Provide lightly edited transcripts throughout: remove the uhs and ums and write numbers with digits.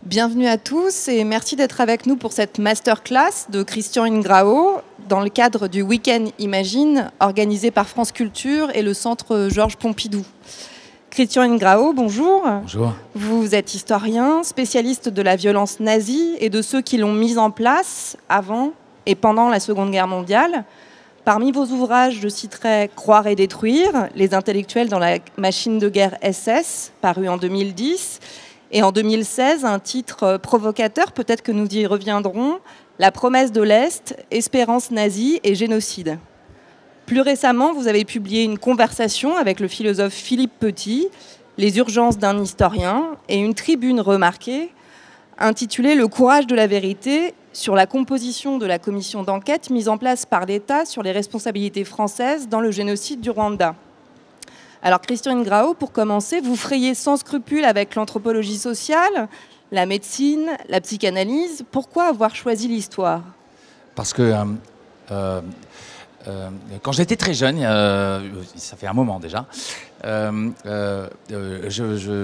Bienvenue à tous et merci d'être avec nous pour cette masterclass de Christian Ingrao dans le cadre du Week-end Imagine organisé par France Culture et le Centre Georges Pompidou. Christian Ingrao, bonjour. Bonjour. Vous êtes historien, spécialiste de la violence nazie et de ceux qui l'ont mise en place avant et pendant la Seconde Guerre mondiale. Parmi vos ouvrages, je citerai Croire et détruire, les intellectuels dans la machine de guerre SS, paru en 2010, et en 2016, un titre provocateur, peut-être que nous y reviendrons, La promesse de l'Est, espérance nazie et génocide. Plus récemment, vous avez publié une conversation avec le philosophe Philippe Petit, Les urgences d'un historien, et une tribune remarquée intitulée Le courage de la vérité sur la composition de la commission d'enquête mise en place par l'État sur les responsabilités françaises dans le génocide du Rwanda. Alors Christian Ingrao, pour commencer, vous frayez sans scrupule avec l'anthropologie sociale, la médecine, la psychanalyse. Pourquoi avoir choisi l'histoire ? Parce que quand j'étais très jeune, ça fait un moment déjà, je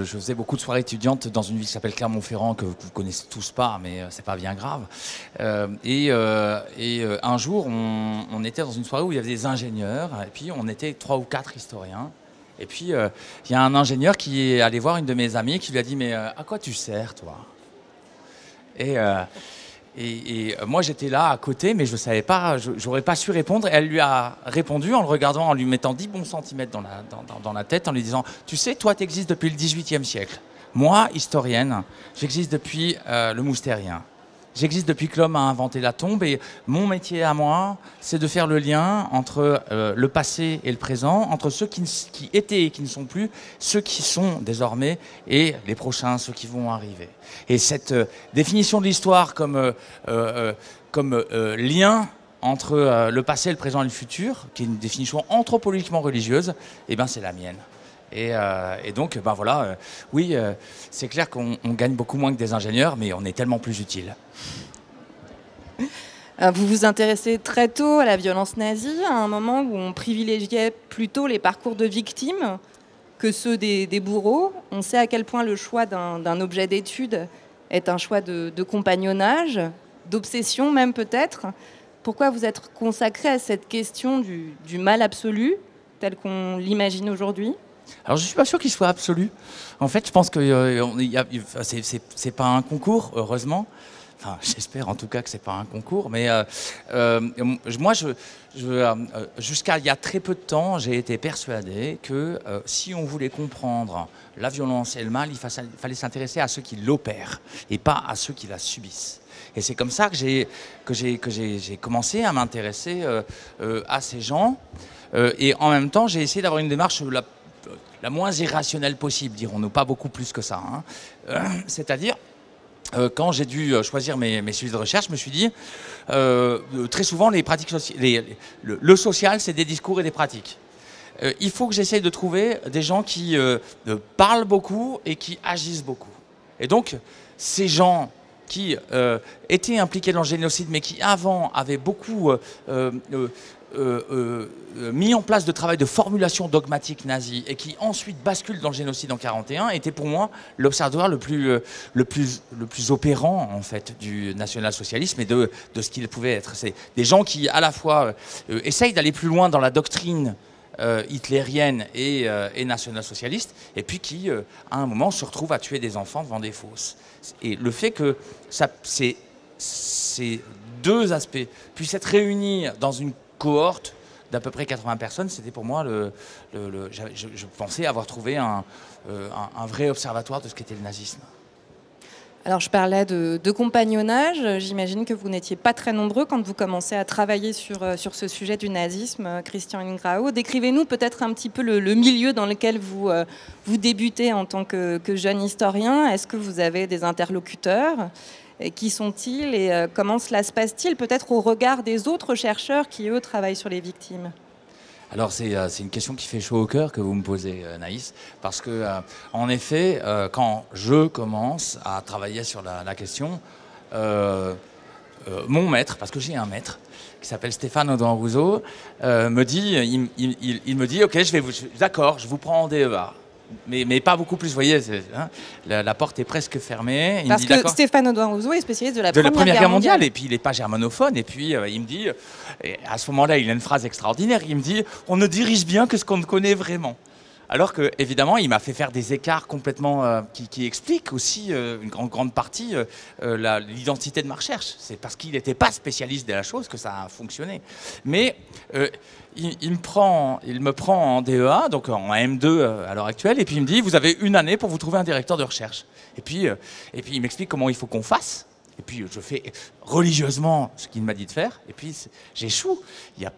faisais beaucoup de soirées étudiantes dans une ville qui s'appelle Clermont-Ferrand, que vous connaissez tous pas, mais c'est pas bien grave. Et un jour, on était dans une soirée où il y avait des ingénieurs, et puis on était 3 ou 4 historiens. Et puis, il y a un ingénieur qui est allé voir une de mes amies qui lui a dit « Mais à quoi tu sers, toi ?» Et moi, j'étais là à côté, mais je ne savais pas, j'aurais pas su répondre. Et elle lui a répondu en le regardant, en lui mettant 10 bons centimètres dans la tête, en lui disant « Tu sais, toi, tu existes depuis le XVIIIe siècle. Moi, historienne, j'existe depuis le Moustérien. J'existe depuis que l'homme a inventé la tombe et mon métier à moi, c'est de faire le lien entre le passé et le présent, entre ceux qui étaient et qui ne sont plus, ceux qui sont désormais et les prochains, ceux qui vont arriver. » Et cette définition de l'histoire comme lien entre le passé, le présent et le futur, qui est une définition anthropologiquement religieuse, eh ben c'est la mienne. Et donc, ben voilà, oui, c'est clair qu'on gagne beaucoup moins que des ingénieurs, mais on est tellement plus utile. Vous vous intéressez très tôt à la violence nazie, à un moment où on privilégiait plutôt les parcours de victimes que ceux des bourreaux. On sait à quel point le choix d'un objet d'étude est un choix de compagnonnage, d'obsession même peut-être. Pourquoi vous êtes consacré à cette question du mal absolu, tel qu'on l'imagine aujourd'hui ? Alors, je ne suis pas sûr qu'il soit absolu. En fait, je pense que c'est pas un concours, heureusement. Enfin, j'espère en tout cas que c'est pas un concours. Mais moi, jusqu'à il y a très peu de temps, j'ai été persuadé que si on voulait comprendre la violence et le mal, il fallait s'intéresser à ceux qui l'opèrent et pas à ceux qui la subissent. Et c'est comme ça que j'ai commencé à m'intéresser à ces gens. Et en même temps, j'ai essayé d'avoir une démarche la moins irrationnelle possible, dirons-nous, pas beaucoup plus que ça. Hein. C'est-à-dire, quand j'ai dû choisir mes sujets de recherche, je me suis dit, très souvent, les pratiques le social, c'est des discours et des pratiques. Il faut que j'essaye de trouver des gens qui parlent beaucoup et qui agissent beaucoup. Et donc, ces gens qui étaient impliqués dans le génocide, mais qui avant avaient beaucoup mis en place de travail de formulation dogmatique nazie et qui ensuite bascule dans le génocide en 1941, était pour moi l'observatoire le plus opérant en fait du national-socialisme et de ce qu'il pouvait être. C'est des gens qui à la fois essayent d'aller plus loin dans la doctrine hitlérienne et national-socialiste, et puis qui, à un moment, se retrouvent à tuer des enfants devant des fosses. Et le fait que ces deux aspects puissent être réunis dans une cohorte d'à peu près 80 personnes, c'était pour moi je pensais avoir trouvé un vrai observatoire de ce qu'était le nazisme. Alors je parlais de compagnonnage, j'imagine que vous n'étiez pas très nombreux quand vous commencez à travailler sur ce sujet du nazisme, Christian Ingrao. Décrivez-nous peut-être un petit peu le milieu dans lequel vous débutez en tant que jeune historien. Est-ce que vous avez des interlocuteurs ? Et qui sont-ils et comment cela se passe-t-il peut-être au regard des autres chercheurs qui, eux, travaillent sur les victimes ? Alors c'est une question qui fait chaud au cœur que vous me posez, Naïs, parce que en effet, quand je commence à travailler sur la question, mon maître, parce que j'ai un maître qui s'appelle Stéphane Audouin-Rousseau, me dit, il me dit, ok, d'accord, je vous prends en DEA. mais pas beaucoup plus. Vous voyez, hein, la porte est presque fermée. Il Parce me dit, que Stéphane Audouin Rousseau est spécialiste de la Première Guerre mondiale. Et puis il n'est pas germanophone. Et puis il me dit, et à ce moment-là, il a une phrase extraordinaire. Il me dit, on ne dirige bien que ce qu'on ne connaît vraiment. Alors que, évidemment, il m'a fait faire des écarts complètement qui expliquent aussi une grande partie l'identité de ma recherche. C'est parce qu'il n'était pas spécialiste de la chose que ça a fonctionné. Mais il me prend en DEA, donc en M2 à l'heure actuelle, et puis il me dit, vous avez une année pour vous trouver un directeur de recherche. Et puis il m'explique comment il faut qu'on fasse. Et puis je fais religieusement ce qu'il m'a dit de faire, et puis j'échoue. Il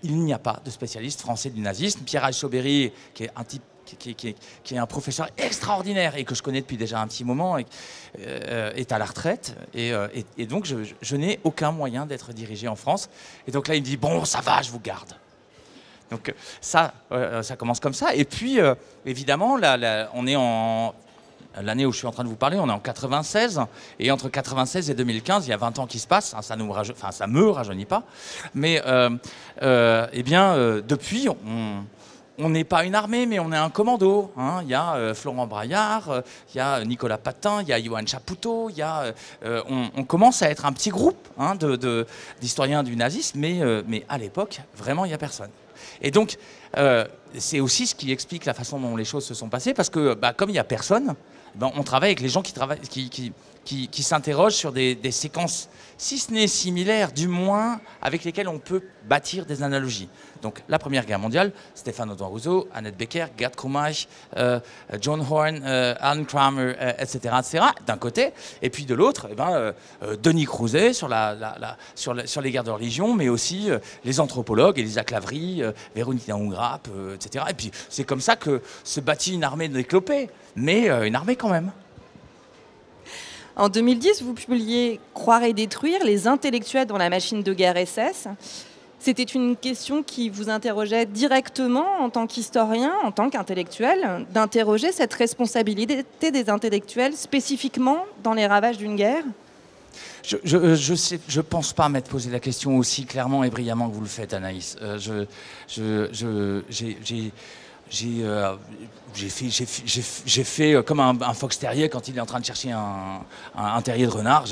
n'y a pas de spécialiste français du nazisme. Pierre Chauberry, qui est un type qui est un professeur extraordinaire et que je connais depuis déjà un petit moment, est à la retraite. Et donc je n'ai aucun moyen d'être dirigé en France. Et donc là il me dit, bon ça va, je vous garde. Donc ça commence comme ça. Et puis évidemment, on est en... L'année où je suis en train de vous parler, on est en 96, et entre 96 et 2015, il y a 20 ans qui se passent, hein, ça me rajeunit pas, mais depuis, on n'est pas une armée, mais on est un commando. Hein. Il y a Florent Braillard, il y a Nicolas Patin, il y a Yoann Chapoutot, on commence à être un petit groupe hein, d'historiens du nazisme, mais à l'époque, vraiment, il n'y a personne. Et donc, c'est aussi ce qui explique la façon dont les choses se sont passées, parce que comme il n'y a personne, on travaille avec les gens qui s'interrogent sur des séquences, si ce n'est similaires, du moins avec lesquelles on peut bâtir des analogies. Donc la Première Guerre mondiale, Stéphane Audouin Rousseau, Annette Becker, Gerd Krummach, John Horn, Alan Kramer, etc., d'un côté, et puis de l'autre, Denis Crouzet sur les guerres de religion, mais aussi les anthropologues, Elisa Claverie, Véronique Ungrapp, etc. Et puis c'est comme ça que se bâtit une armée déclopée, mais une armée quand même. En 2010, vous publiez « Croire et détruire, les intellectuels dans la machine de guerre SS ». C'était une question qui vous interrogeait directement en tant qu'historien, en tant qu'intellectuel, d'interroger cette responsabilité des intellectuels spécifiquement dans les ravages d'une guerre ? Je pense pas m'être posé la question aussi clairement et brillamment que vous le faites, Anaïs. J'ai fait comme un fox terrier quand il est en train de chercher un terrier de renard.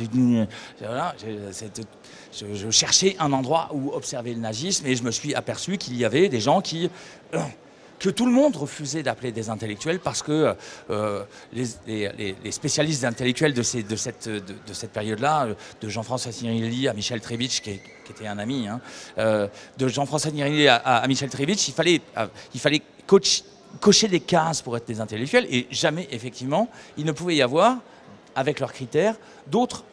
Je cherchais un endroit où observer le nazisme et je me suis aperçu qu'il y avait des gens que tout le monde refusait d'appeler des intellectuels parce que les spécialistes intellectuels de cette période-là, de Jean-François Signorilli à Michel Trébitsch, qui était un ami, hein, de Jean-François Signorilli à Michel Trébitsch, il fallait cocher des cases pour être des intellectuels et jamais, effectivement, il ne pouvait y avoir, avec leurs critères, d'autres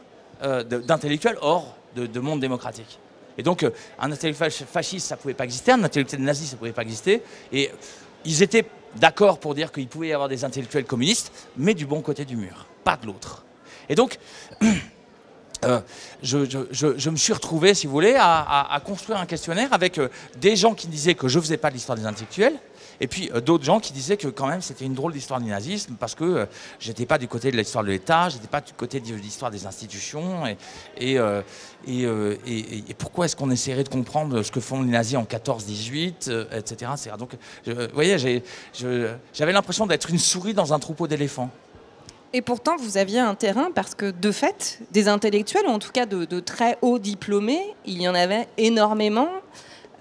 d'intellectuels hors de monde démocratique. Et donc, un intellectuel fasciste, ça ne pouvait pas exister, un intellectuel nazi, ça ne pouvait pas exister. Et ils étaient d'accord pour dire qu'il pouvait y avoir des intellectuels communistes, mais du bon côté du mur, pas de l'autre. Et donc, je me suis retrouvé, si vous voulez, à construire un questionnaire avec des gens qui disaient que je ne faisais pas de l'histoire des intellectuels, et puis d'autres gens qui disaient que quand même c'était une drôle d'histoire du nazisme parce que j'étais pas du côté de l'histoire de l'État, j'étais pas du côté de l'histoire des institutions et pourquoi est-ce qu'on essaierait de comprendre ce que font les nazis en 14-18, etc. Donc, vous voyez, j'avais l'impression d'être une souris dans un troupeau d'éléphants. Et pourtant, vous aviez un terrain parce que, de fait, des intellectuels, ou en tout cas de très hauts diplômés, il y en avait énormément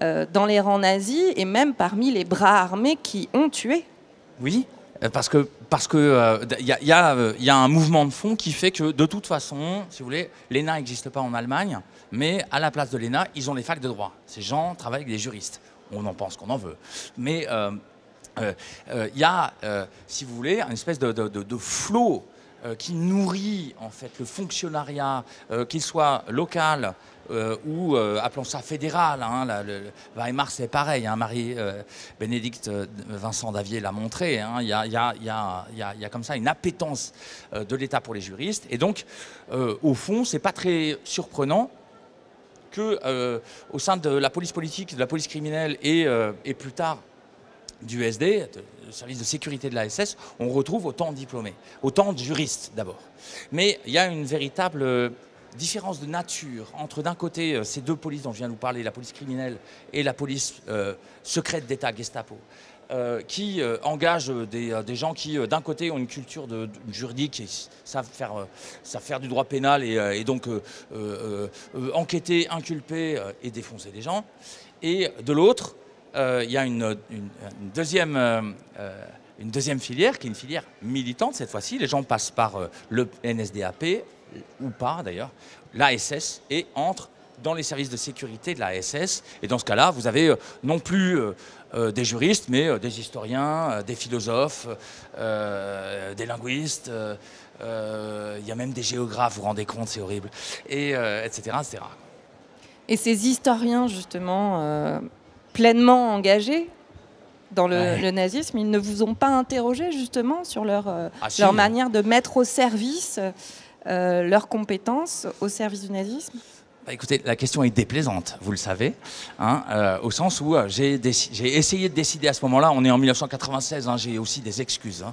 dans les rangs nazis et même parmi les bras armés qui ont tué. Oui, parce que y a un mouvement de fond qui fait que de toute façon, si vous voulez, l'ENA n'existe pas en Allemagne, mais à la place de l'ENA, ils ont les facs de droit. Ces gens travaillent avec des juristes. On en pense qu'on en veut. Mais y a, si vous voulez, une espèce de flot qui nourrit en fait le fonctionnariat, qu'il soit local ou appelons ça fédéral. Hein, Weimar c'est pareil, hein, Marie-Bénédicte Vincent Davier l'a montré. Hein, y a comme ça une appétence de l'État pour les juristes. Et donc, au fond, c'est pas très surprenant que au sein de la police politique, de la police criminelle et plus tard du SD, le service de sécurité de la SS, on retrouve autant de diplômés, autant de juristes d'abord. Mais il y a une véritable différence de nature entre d'un côté ces deux polices dont je viens de vous parler, la police criminelle et la police secrète d'État, Gestapo, qui engage des gens qui, d'un côté, ont une culture juridique et savent faire du droit pénal et donc enquêter, inculper et défoncer des gens. Et de l'autre, il y a une deuxième filière, qui est une filière militante cette fois-ci. Les gens passent par le NSDAP, ou pas d'ailleurs, l'ASS, et entrent dans les services de sécurité de l'ASS. Et dans ce cas-là, vous avez non plus des juristes, mais des historiens, des philosophes, des linguistes, il y a même des géographes, vous vous rendez compte, c'est horrible, et etc., etc. Et ces historiens, justement, pleinement engagés dans le nazisme, ils ne vous ont pas interrogé, justement, sur leur manière de mettre au service leurs compétences au service du nazisme? Écoutez, la question est déplaisante, vous le savez, hein, au sens où j'ai essayé de décider à ce moment-là, on est en 1996, hein, j'ai aussi des excuses, hein,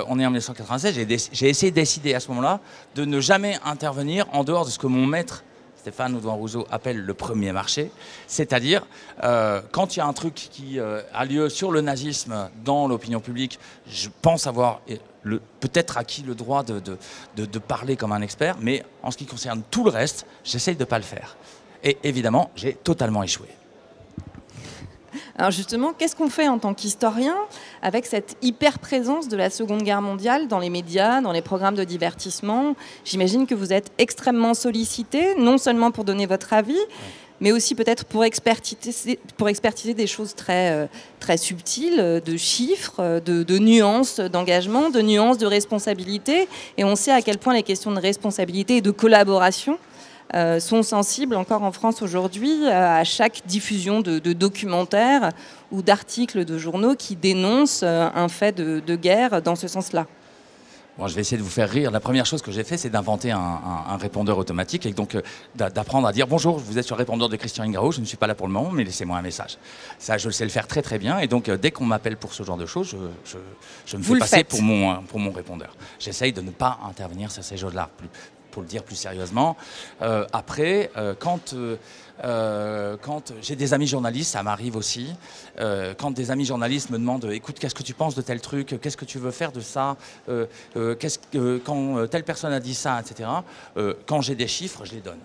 on est en 1996, j'ai essayé de décider à ce moment-là de ne jamais intervenir en dehors de ce que mon maître, Stéphane Audouin-Rousseau, appelle le premier marché, c'est-à-dire quand il y a un truc qui a lieu sur le nazisme dans l'opinion publique, je pense avoir peut-être acquis le droit de parler comme un expert, mais en ce qui concerne tout le reste, j'essaye de ne pas le faire. Et évidemment, j'ai totalement échoué. Alors justement, qu'est-ce qu'on fait en tant qu'historien avec cette hyper-présence de la Seconde Guerre mondiale dans les médias, dans les programmes de divertissement? J'imagine que vous êtes extrêmement sollicité, non seulement pour donner votre avis, mais aussi peut-être pour expertiser des choses très subtiles, de chiffres, de nuances d'engagement, de nuances de responsabilité. Et on sait à quel point les questions de responsabilité et de collaboration sont sensibles encore en France aujourd'hui à chaque diffusion de documentaires ou d'articles de journaux qui dénoncent un fait de guerre dans ce sens-là. Bon, je vais essayer de vous faire rire. La première chose que j'ai fait, c'est d'inventer un répondeur automatique et donc d'apprendre à dire « Bonjour, vous êtes sur le répondeur de Christian Ingrao, je ne suis pas là pour le moment, mais laissez-moi un message. » Ça, je le sais le faire très très bien et donc dès qu'on m'appelle pour ce genre de choses, je me fais passer pour mon répondeur. J'essaye de ne pas intervenir sur ces choses-là, pour le dire plus sérieusement. Après, quand j'ai des amis journalistes, ça m'arrive aussi, quand des amis journalistes me demandent « Écoute, qu'est-ce que tu penses de tel truc? Qu'est-ce que tu veux faire de ça? Quand telle personne a dit ça, etc. » Quand j'ai des chiffres, je les donne.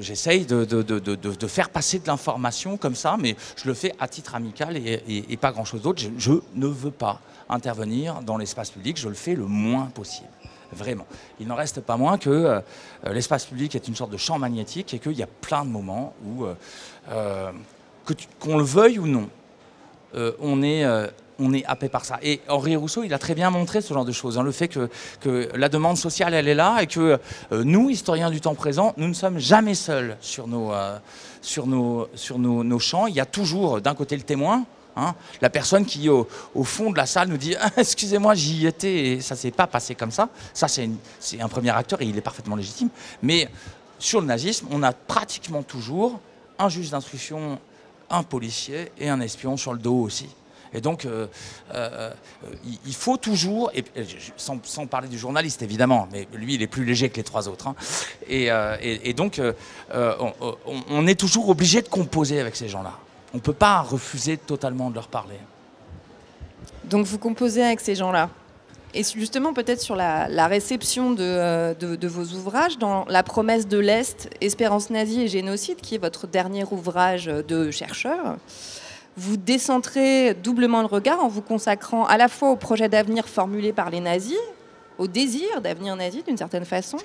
J'essaye de faire passer de l'information comme ça, mais je le fais à titre amical et pas grand-chose d'autre. Je ne veux pas intervenir dans l'espace public, je le fais le moins possible. Vraiment. Il n'en reste pas moins que l'espace public est une sorte de champ magnétique et qu'il y a plein de moments où, qu'on le veuille ou non, on est happé par ça. Et Henri Rousseau, il a très bien montré ce genre de choses, hein, le fait que la demande sociale, elle est là et que nous, historiens du temps présent, nous ne sommes jamais seuls sur nos champs. Il y a toujours d'un côté le témoin, hein, la personne qui, au fond de la salle, nous dit « Excusez-moi, j'y étais et ça ne s'est pas passé comme ça. » Ça, c'est un premier acteur et il est parfaitement légitime. Mais sur le nazisme, on a pratiquement toujours un juge d'instruction, un policier et un espion sur le dos aussi. Et donc, il faut toujours, sans parler du journaliste évidemment, mais lui il est plus léger que les trois autres, hein, et donc on est toujours obligé de composer avec ces gens-là. On ne peut pas refuser totalement de leur parler. Donc vous composez avec ces gens-là. Et justement, peut-être sur la réception de vos ouvrages, dans La promesse de l'Est, Espérance nazie et génocide, qui est votre dernier ouvrage de chercheur, vous décentrez doublement le regard en vous consacrant à la fois au projet d'avenir formulé par les nazis, au désir d'avenir nazi d'une certaine façon,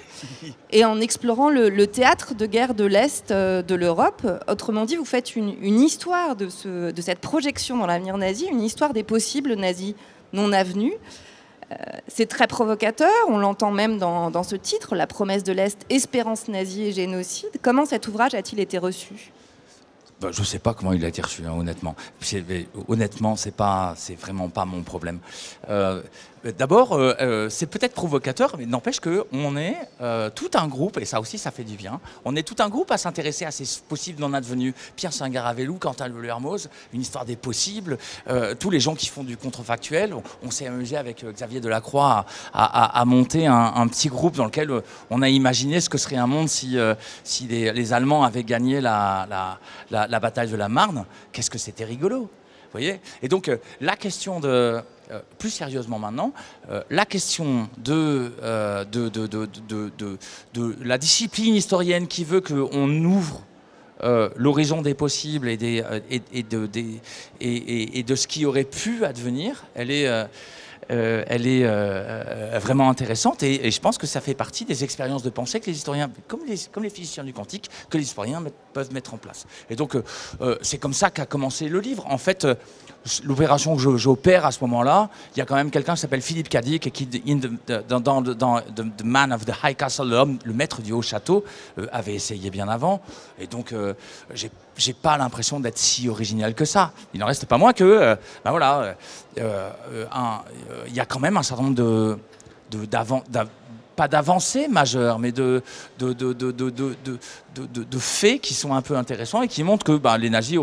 et en explorant le théâtre de guerre de l'Est de l'Europe. Autrement dit, vous faites une histoire de cette projection dans l'avenir nazi, une histoire des possibles nazis non avenus. C'est très provocateur, on l'entend même dans ce titre, La promesse de l'Est, Espérance nazie et génocide. Comment cet ouvrage a-t-il été reçu ? Je ne sais pas comment il a été reçu, hein, honnêtement. Honnêtement, c'est vraiment pas mon problème. D'abord, c'est peut-être provocateur, mais n'empêche qu'on est tout un groupe, et ça aussi, ça fait du bien. On est tout un groupe à s'intéresser à ces possibles non advenus. Pierre Saint-Garavelou, Quentin Lermoz, une histoire des possibles. Tous les gens qui font du contrefactuel. On s'est amusé avec Xavier Delacroix à monter un petit groupe dans lequel on a imaginé ce que serait un monde si les Allemands avaient gagné la bataille de la Marne. Qu'est-ce que c'était rigolo! voyez? Et donc, la question de... plus sérieusement maintenant, la question de la discipline historienne qui veut qu'on ouvre l'horizon des possibles et de ce qui aurait pu advenir, elle est vraiment intéressante et je pense que ça fait partie des expériences de pensée que les historiens, comme les physiciens du quantique, que les historiens peuvent mettre en place. Et donc c'est comme ça qu'a commencé le livre. En fait, l'opération que j'opère à ce moment-là, il y a quand même quelqu'un qui s'appelle Philippe Cadic et qui, dans The Man of the High Castle, le maître du haut château, avait essayé bien avant. Et donc j'ai pas l'impression d'être si original que ça. Il n'en reste pas moins que, ben voilà, il y a quand même un certain nombre pas d'avancées majeures, mais de faits qui sont un peu intéressants et qui montrent que les nazis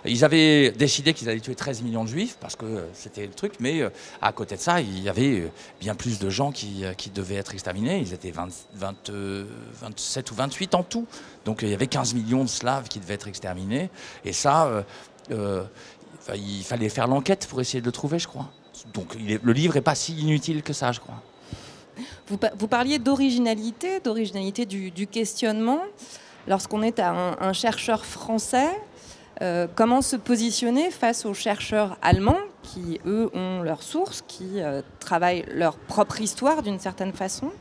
ils avaient décidé qu'ils allaient tuer 13 millions de juifs parce que c'était le truc, mais à côté de ça, il y avait bien plus de gens qui devaient être exterminés. Ils étaient 27 ou 28 en tout. Donc il y avait 15 millions de Slaves qui devaient être exterminés. Et ça, il fallait faire l'enquête pour essayer de le trouver, je crois. Donc le livre n'est pas si inutile que ça, je crois. Vous parliez d'originalité du questionnement. Lorsqu'on est un chercheur français, comment se positionner face aux chercheurs allemands qui, eux, ont leurs sources, qui travaillent leur propre histoire d'une certaine façon?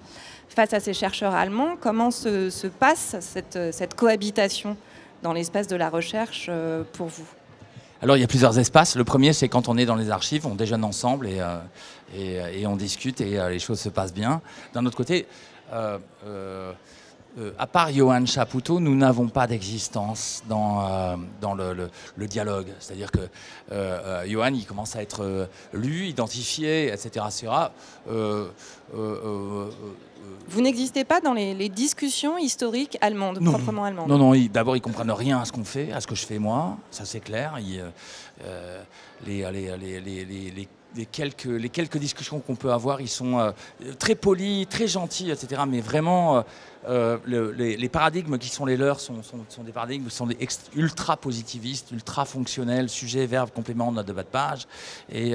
Face à ces chercheurs allemands, comment se passe cette cohabitation dans l'espace de la recherche pour vous? Alors il y a plusieurs espaces. Le premier, c'est quand on est dans les archives, on déjeune ensemble et on discute et les choses se passent bien. D'un autre côté, à part Johann Chapoutot, nous n'avons pas d'existence dans le dialogue. C'est-à-dire que Johann, il commence à être lu, identifié, etc. Vous n'existez pas dans les discussions historiques allemandes, proprement allemandes? Non, d'abord, ils ne comprennent rien à ce qu'on fait, à ce que je fais moi, ça c'est clair. Les quelques discussions qu'on peut avoir, ils sont très polis, très gentils, etc. Mais vraiment, les paradigmes qui sont les leurs sont des paradigmes qui sont ultra positivistes, ultra fonctionnels, sujet, verbe, complément, note de bas de page. Et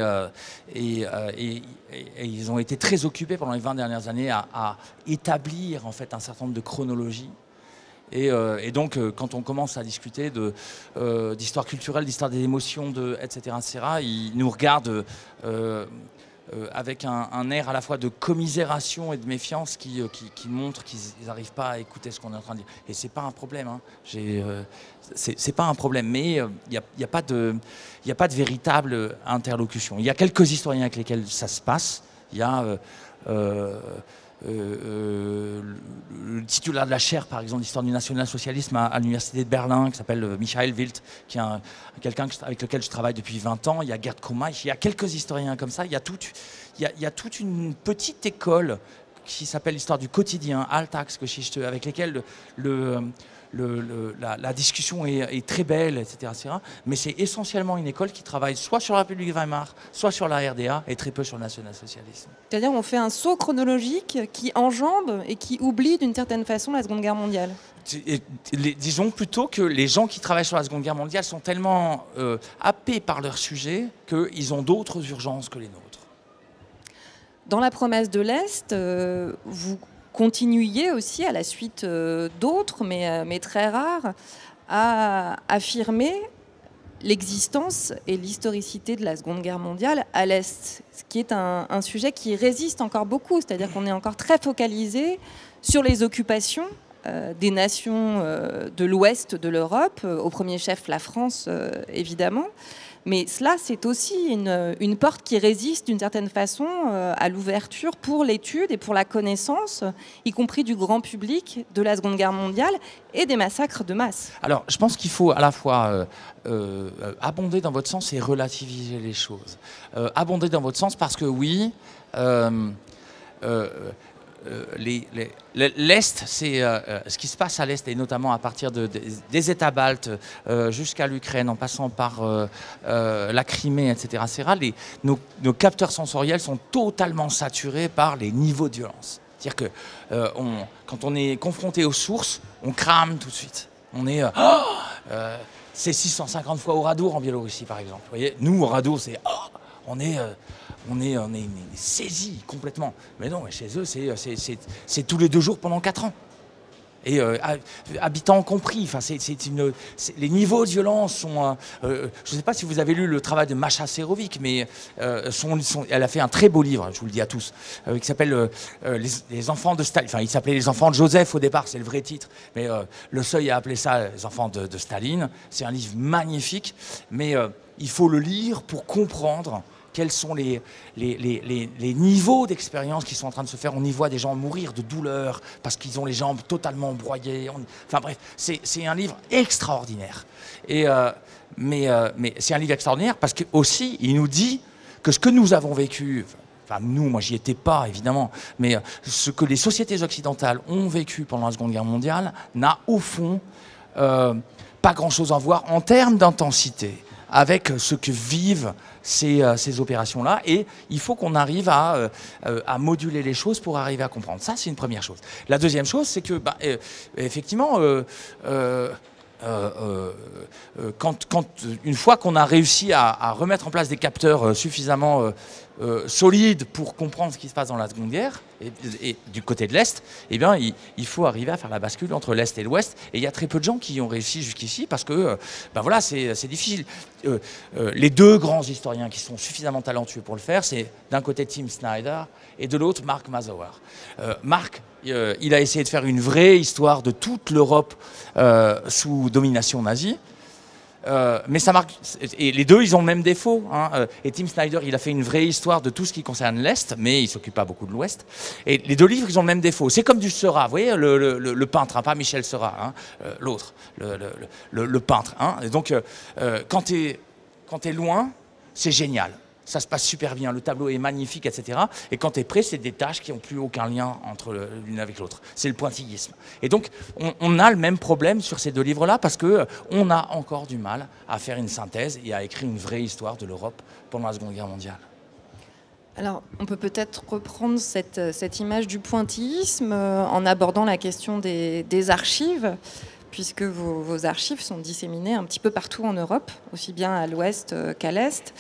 ils ont été très occupés pendant les 20 dernières années à établir en fait un certain nombre de chronologies. Et donc, quand on commence à discuter d'histoire culturelle, d'histoire des émotions, etc., ils nous regardent avec un air à la fois de commisération et de méfiance qui montre qu'ils n'arrivent pas à écouter ce qu'on est en train de dire. Et c'est pas un problème, hein. C'est pas un problème, mais il n'y a pas de véritable interlocution. Il y a quelques historiens avec lesquels ça se passe. Il y a le titulaire de la chaire, par exemple, d'histoire du national-socialisme à l'université de Berlin, qui s'appelle Michael Wild, qui est quelqu'un avec lequel je travaille depuis 20 ans. Il y a Gerd Krummich, il y a quelques historiens comme ça. Il y a toute une petite école qui s'appelle l'histoire du quotidien, Alltagsgeschichte, avec lesquels la discussion est très belle, etc. Mais c'est essentiellement une école qui travaille soit sur la République de Weimar, soit sur la RDA, et très peu sur le national-socialisme. C'est-à-dire qu'on fait un saut chronologique qui enjambe et qui oublie d'une certaine façon la Seconde Guerre mondiale. Disons plutôt que les gens qui travaillent sur la Seconde Guerre mondiale sont tellement happés par leur sujet qu'ils ont d'autres urgences que les nôtres. Dans la promesse de l'Est, vous continuiez aussi, à la suite d'autres, mais très rares, à affirmer l'existence et l'historicité de la Seconde Guerre mondiale à l'Est, ce qui est un sujet qui résiste encore beaucoup, c'est-à-dire qu'on est encore très focalisé sur les occupations des nations de l'Ouest de l'Europe, au premier chef la France, évidemment. Mais cela, c'est aussi une porte qui résiste d'une certaine façon à l'ouverture pour l'étude et pour la connaissance, y compris du grand public, de la Seconde Guerre mondiale et des massacres de masse. Alors, je pense qu'il faut à la fois abonder dans votre sens et relativiser les choses. Abonder dans votre sens parce que oui, l'Est, c'est ce qui se passe à l'Est, et notamment à partir des États baltes jusqu'à l'Ukraine, en passant par la Crimée, etc. Nos capteurs sensoriels sont totalement saturés par les niveaux de violence. C'est-à-dire que quand on est confronté aux sources, on crame tout de suite. On est c'est 650 fois Oradour en Biélorussie, par exemple. Vous voyez, nous, Oradour, c'est on est saisi complètement. Mais non, chez eux, c'est tous les 2 jours pendant 4 ans. Et habitants compris. Enfin, les niveaux de violence sont. Je ne sais pas si vous avez lu le travail de Masha Serovic, mais elle a fait un très beau livre, je vous le dis à tous, qui s'appelle les enfants de Staline. Enfin, il s'appelait Les enfants de Joseph au départ, c'est le vrai titre. Mais Le Seuil a appelé ça Les enfants de Staline. C'est un livre magnifique, mais il faut le lire pour comprendre quels sont les niveaux d'expérience qui sont en train de se faire. On y voit des gens mourir de douleur parce qu'ils ont les jambes totalement broyées. Enfin bref, c'est un livre extraordinaire. Mais c'est un livre extraordinaire parce que aussi il nous dit que ce que nous avons vécu, enfin nous, moi j'y étais pas évidemment, mais ce que les sociétés occidentales ont vécu pendant la Seconde Guerre mondiale n'a au fond pas grand-chose à voir en termes d'intensité avec ce que vivent ces opérations-là, et il faut qu'on arrive à moduler les choses pour arriver à comprendre. Ça, c'est une première chose. La deuxième chose, c'est que, effectivement, une fois qu'on a réussi à remettre en place des capteurs suffisamment solides pour comprendre ce qui se passe dans la Seconde Guerre, et du côté de l'Est, eh bien, il faut arriver à faire la bascule entre l'Est et l'Ouest. Et il y a très peu de gens qui y ont réussi jusqu'ici parce que voilà, c'est difficile. Les 2 grands historiens qui sont suffisamment talentueux pour le faire, c'est d'un côté Tim Snyder et de l'autre Mark Mazauer. Mark, il a essayé de faire une vraie histoire de toute l'Europe sous domination nazie. Mais ça marque, et les 2 ils ont le même défaut, hein. Et Tim Snyder il a fait une vraie histoire de tout ce qui concerne l'Est, mais il s'occupe pas beaucoup de l'Ouest, et les 2 livres ils ont le même défaut. C'est comme du Seurat, vous voyez, le peintre, hein, pas Michel Seurat, hein, l'autre, le peintre, hein. Et donc quand t'es loin, c'est génial, ça se passe super bien, le tableau est magnifique, etc. Et quand tu es près, c'est des tâches qui n'ont plus aucun lien entre l'une avec l'autre. C'est le pointillisme. Et donc, on a le même problème sur ces 2 livres-là parce qu'on a encore du mal à faire une synthèse et à écrire une vraie histoire de l'Europe pendant la Seconde Guerre mondiale. Alors, on peut peut-être reprendre cette image du pointillisme en abordant la question des archives, puisque vos archives sont disséminées un petit peu partout en Europe, aussi bien à l'ouest qu'à l'est.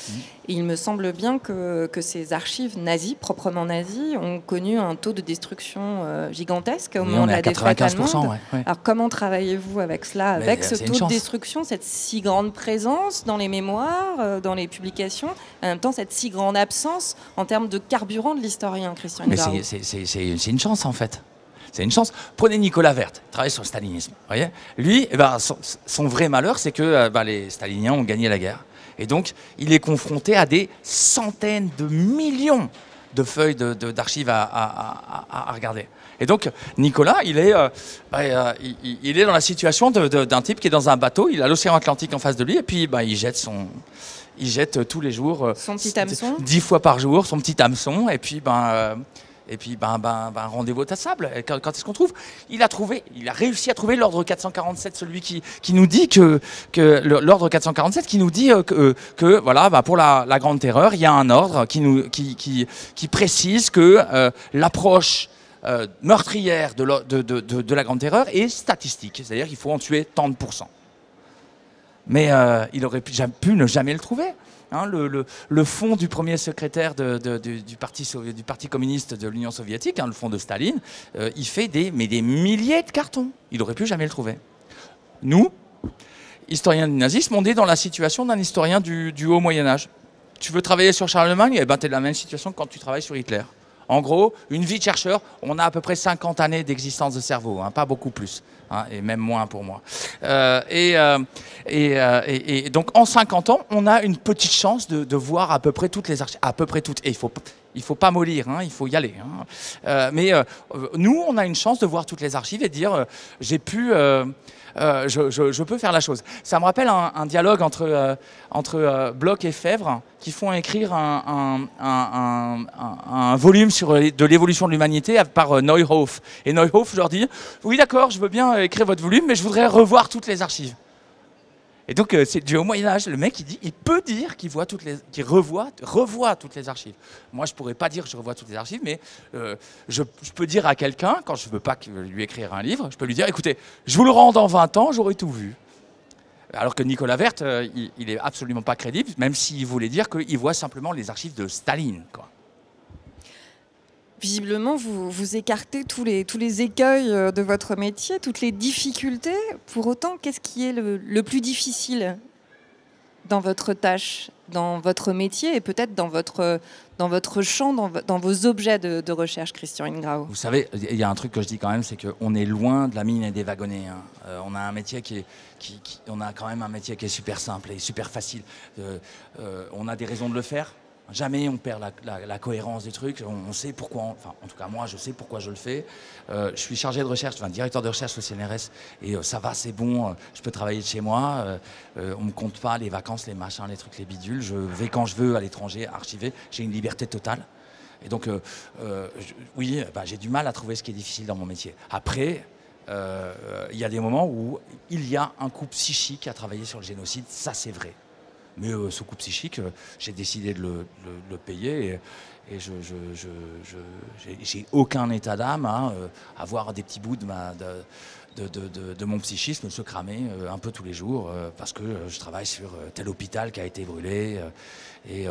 Et il me semble bien que ces archives nazies, proprement nazies, ont connu un taux de destruction gigantesque au moment de la défaite allemande. Ouais. Alors comment travaillez-vous avec cela, avec ce taux de destruction, cette si grande présence dans les mémoires, dans les publications, en même temps cette si grande absence en termes de carburant de l'historien, Christian Garou? C'est une chance en fait. C'est une chance. Prenez Nicolas Werth, il travaille sur le stalinisme. Voyez, lui, son vrai malheur, c'est que les staliniens ont gagné la guerre. Et donc, il est confronté à des centaines de millions de feuilles d'archives à regarder. Et donc, Nicolas, il est dans la situation d'un type qui est dans un bateau, il a l'océan Atlantique en face de lui, et puis il jette tous les jours, son petit hameçon, 10 fois par jour, son petit hameçon, et puis rendez-vous au tas de sable. Quand est-ce qu'on trouve? Il a réussi à trouver l'ordre 447, celui qui nous dit que l'ordre 447 qui nous dit que voilà, pour la Grande Terreur, il y a un ordre qui précise que l'approche meurtrière de la Grande Terreur est statistique, c'est-à-dire qu'il faut en tuer tant de pourcents. Mais il aurait pu ne jamais le trouver. Hein, le fond du premier secrétaire du parti communiste de l'Union soviétique, hein, le fond de Staline, il fait des milliers de cartons. Il n'aurait pu jamais le trouver. Nous, historiens du nazisme, on est dans la situation d'un historien du haut Moyen-Âge. Tu veux travailler sur Charlemagne, eh ben, tu es dans la même situation que quand tu travailles sur Hitler. En gros, une vie de chercheur, on a à peu près 50 années d'existence de cerveau, hein, pas beaucoup plus, hein, et même moins pour moi. Et donc en 50 ans, on a une petite chance de voir à peu près toutes les archives, à peu près toutes. Et il faut pas mollir, hein, il faut y aller. Hein. Mais nous, on a une chance de voir toutes les archives et de dire j'ai pu... je peux faire la chose. Ça me rappelle un dialogue entre Bloch et Febvre qui font écrire un volume de l'évolution de l'humanité par Neuhoff. Et Neuhoff leur dit « Oui, d'accord, je veux bien écrire votre volume, mais je voudrais revoir toutes les archives. » Et donc, c'est du haut Moyen-Âge. Le mec, il peut dire qu'il revoit toutes les archives. Moi, je ne pourrais pas dire que je revois toutes les archives, mais je peux dire à quelqu'un, quand je ne veux pas lui écrire un livre, je peux lui dire, écoutez, je vous le rends dans 20 ans, j'aurai tout vu. Alors que Nicolas Werth, il est absolument pas crédible, même s'il voulait dire qu'il voit simplement les archives de Staline, quoi. Visiblement, vous écartez tous les écueils de votre métier, toutes les difficultés. Pour autant, qu'est-ce qui est le plus difficile dans votre tâche, dans votre métier et peut-être dans votre champ, dans vos objets de recherche, Christian Ingrao? Vous savez, il y a un truc que je dis quand même, c'est qu'on est loin de la mine et des wagonnets, hein. On a un métier on a quand même un métier qui est super simple et super facile. On a des raisons de le faire. Jamais on perd la cohérence des trucs, on sait pourquoi, enfin en tout cas moi je sais pourquoi je le fais. Je suis chargé de recherche, enfin directeur de recherche au CNRS et ça va, c'est bon, je peux travailler de chez moi, on me compte pas les vacances, les machins, les trucs, les bidules, je vais quand je veux à l'étranger archiver, j'ai une liberté totale. Et donc oui, j'ai du mal à trouver ce qui est difficile dans mon métier. Après, il y a des moments où il y a un coup psychique à travailler sur le génocide, ça c'est vrai. Mais ce coup psychique, j'ai décidé de le payer et j'ai aucun état d'âme à voir des petits bouts de mon psychisme se cramer un peu tous les jours parce que je travaille sur tel hôpital qui a été brûlé. Et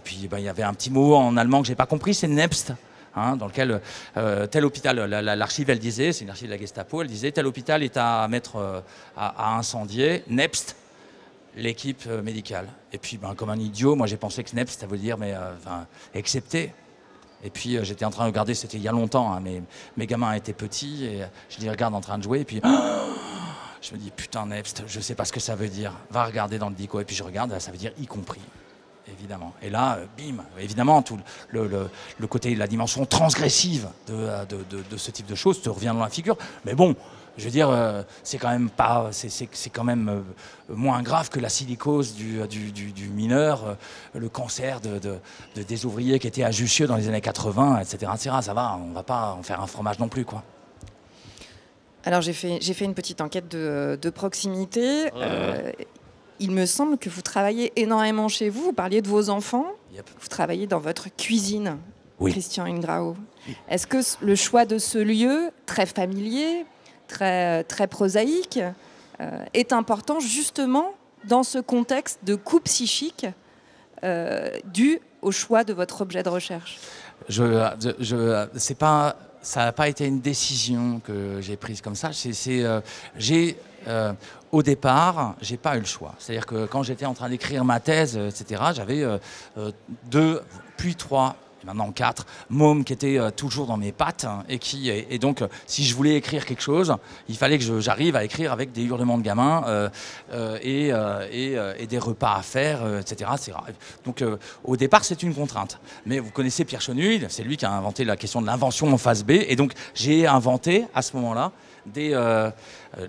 puis il y avait un petit mot en allemand que j'ai pas compris, c'est Nebst. Hein, dans lequel tel hôpital, l'archive elle disait, c'est une archive de la Gestapo, elle disait tel hôpital est à mettre à incendier, Nebst, l'équipe médicale. Et puis, comme un idiot, moi j'ai pensé que SNEP, ça veut dire excepté. Et puis j'étais en train de regarder, c'était il y a longtemps, hein, mes gamins étaient petits, et je les regarde en train de jouer, et puis je me dis, putain, Nebst, je sais pas ce que ça veut dire, va regarder dans le dico. Et puis je regarde, ça veut dire y compris, évidemment. Et là, bim, évidemment, tout le côté, la dimension transgressive de ce type de choses te revient dans la figure. Mais bon, je veux dire, c'est quand même pas, c'est quand même moins grave que la silicose du mineur, le cancer des ouvriers qui étaient à Jussieu dans les années 80, etc., etc. Ça va, on va pas en faire un fromage non plus, quoi. Alors j'ai fait une petite enquête de proximité. Il me semble que vous travaillez énormément chez vous. Vous parliez de vos enfants. Yep. Vous travaillez dans votre cuisine, oui. Christian Ingrao. Oui. Est-ce que le choix de ce lieu, très familier, très prosaïque, est important justement dans ce contexte de coup psychique dû au choix de votre objet de recherche? Ça n'a pas été une décision que j'ai prise comme ça. Au départ, j'ai pas eu le choix. C'est-à-dire que quand j'étais en train d'écrire ma thèse, etc., j'avais 2, puis 3, et maintenant 4 mômes qui étaient toujours dans mes pattes et donc si je voulais écrire quelque chose, il fallait que j'arrive à écrire avec des hurlements de gamins et des repas à faire, etc., etc. Donc au départ, c'est une contrainte. Mais vous connaissez Pierre Chenuil, c'est lui qui a inventé la question de l'invention en phase B, et donc j'ai inventé à ce moment-là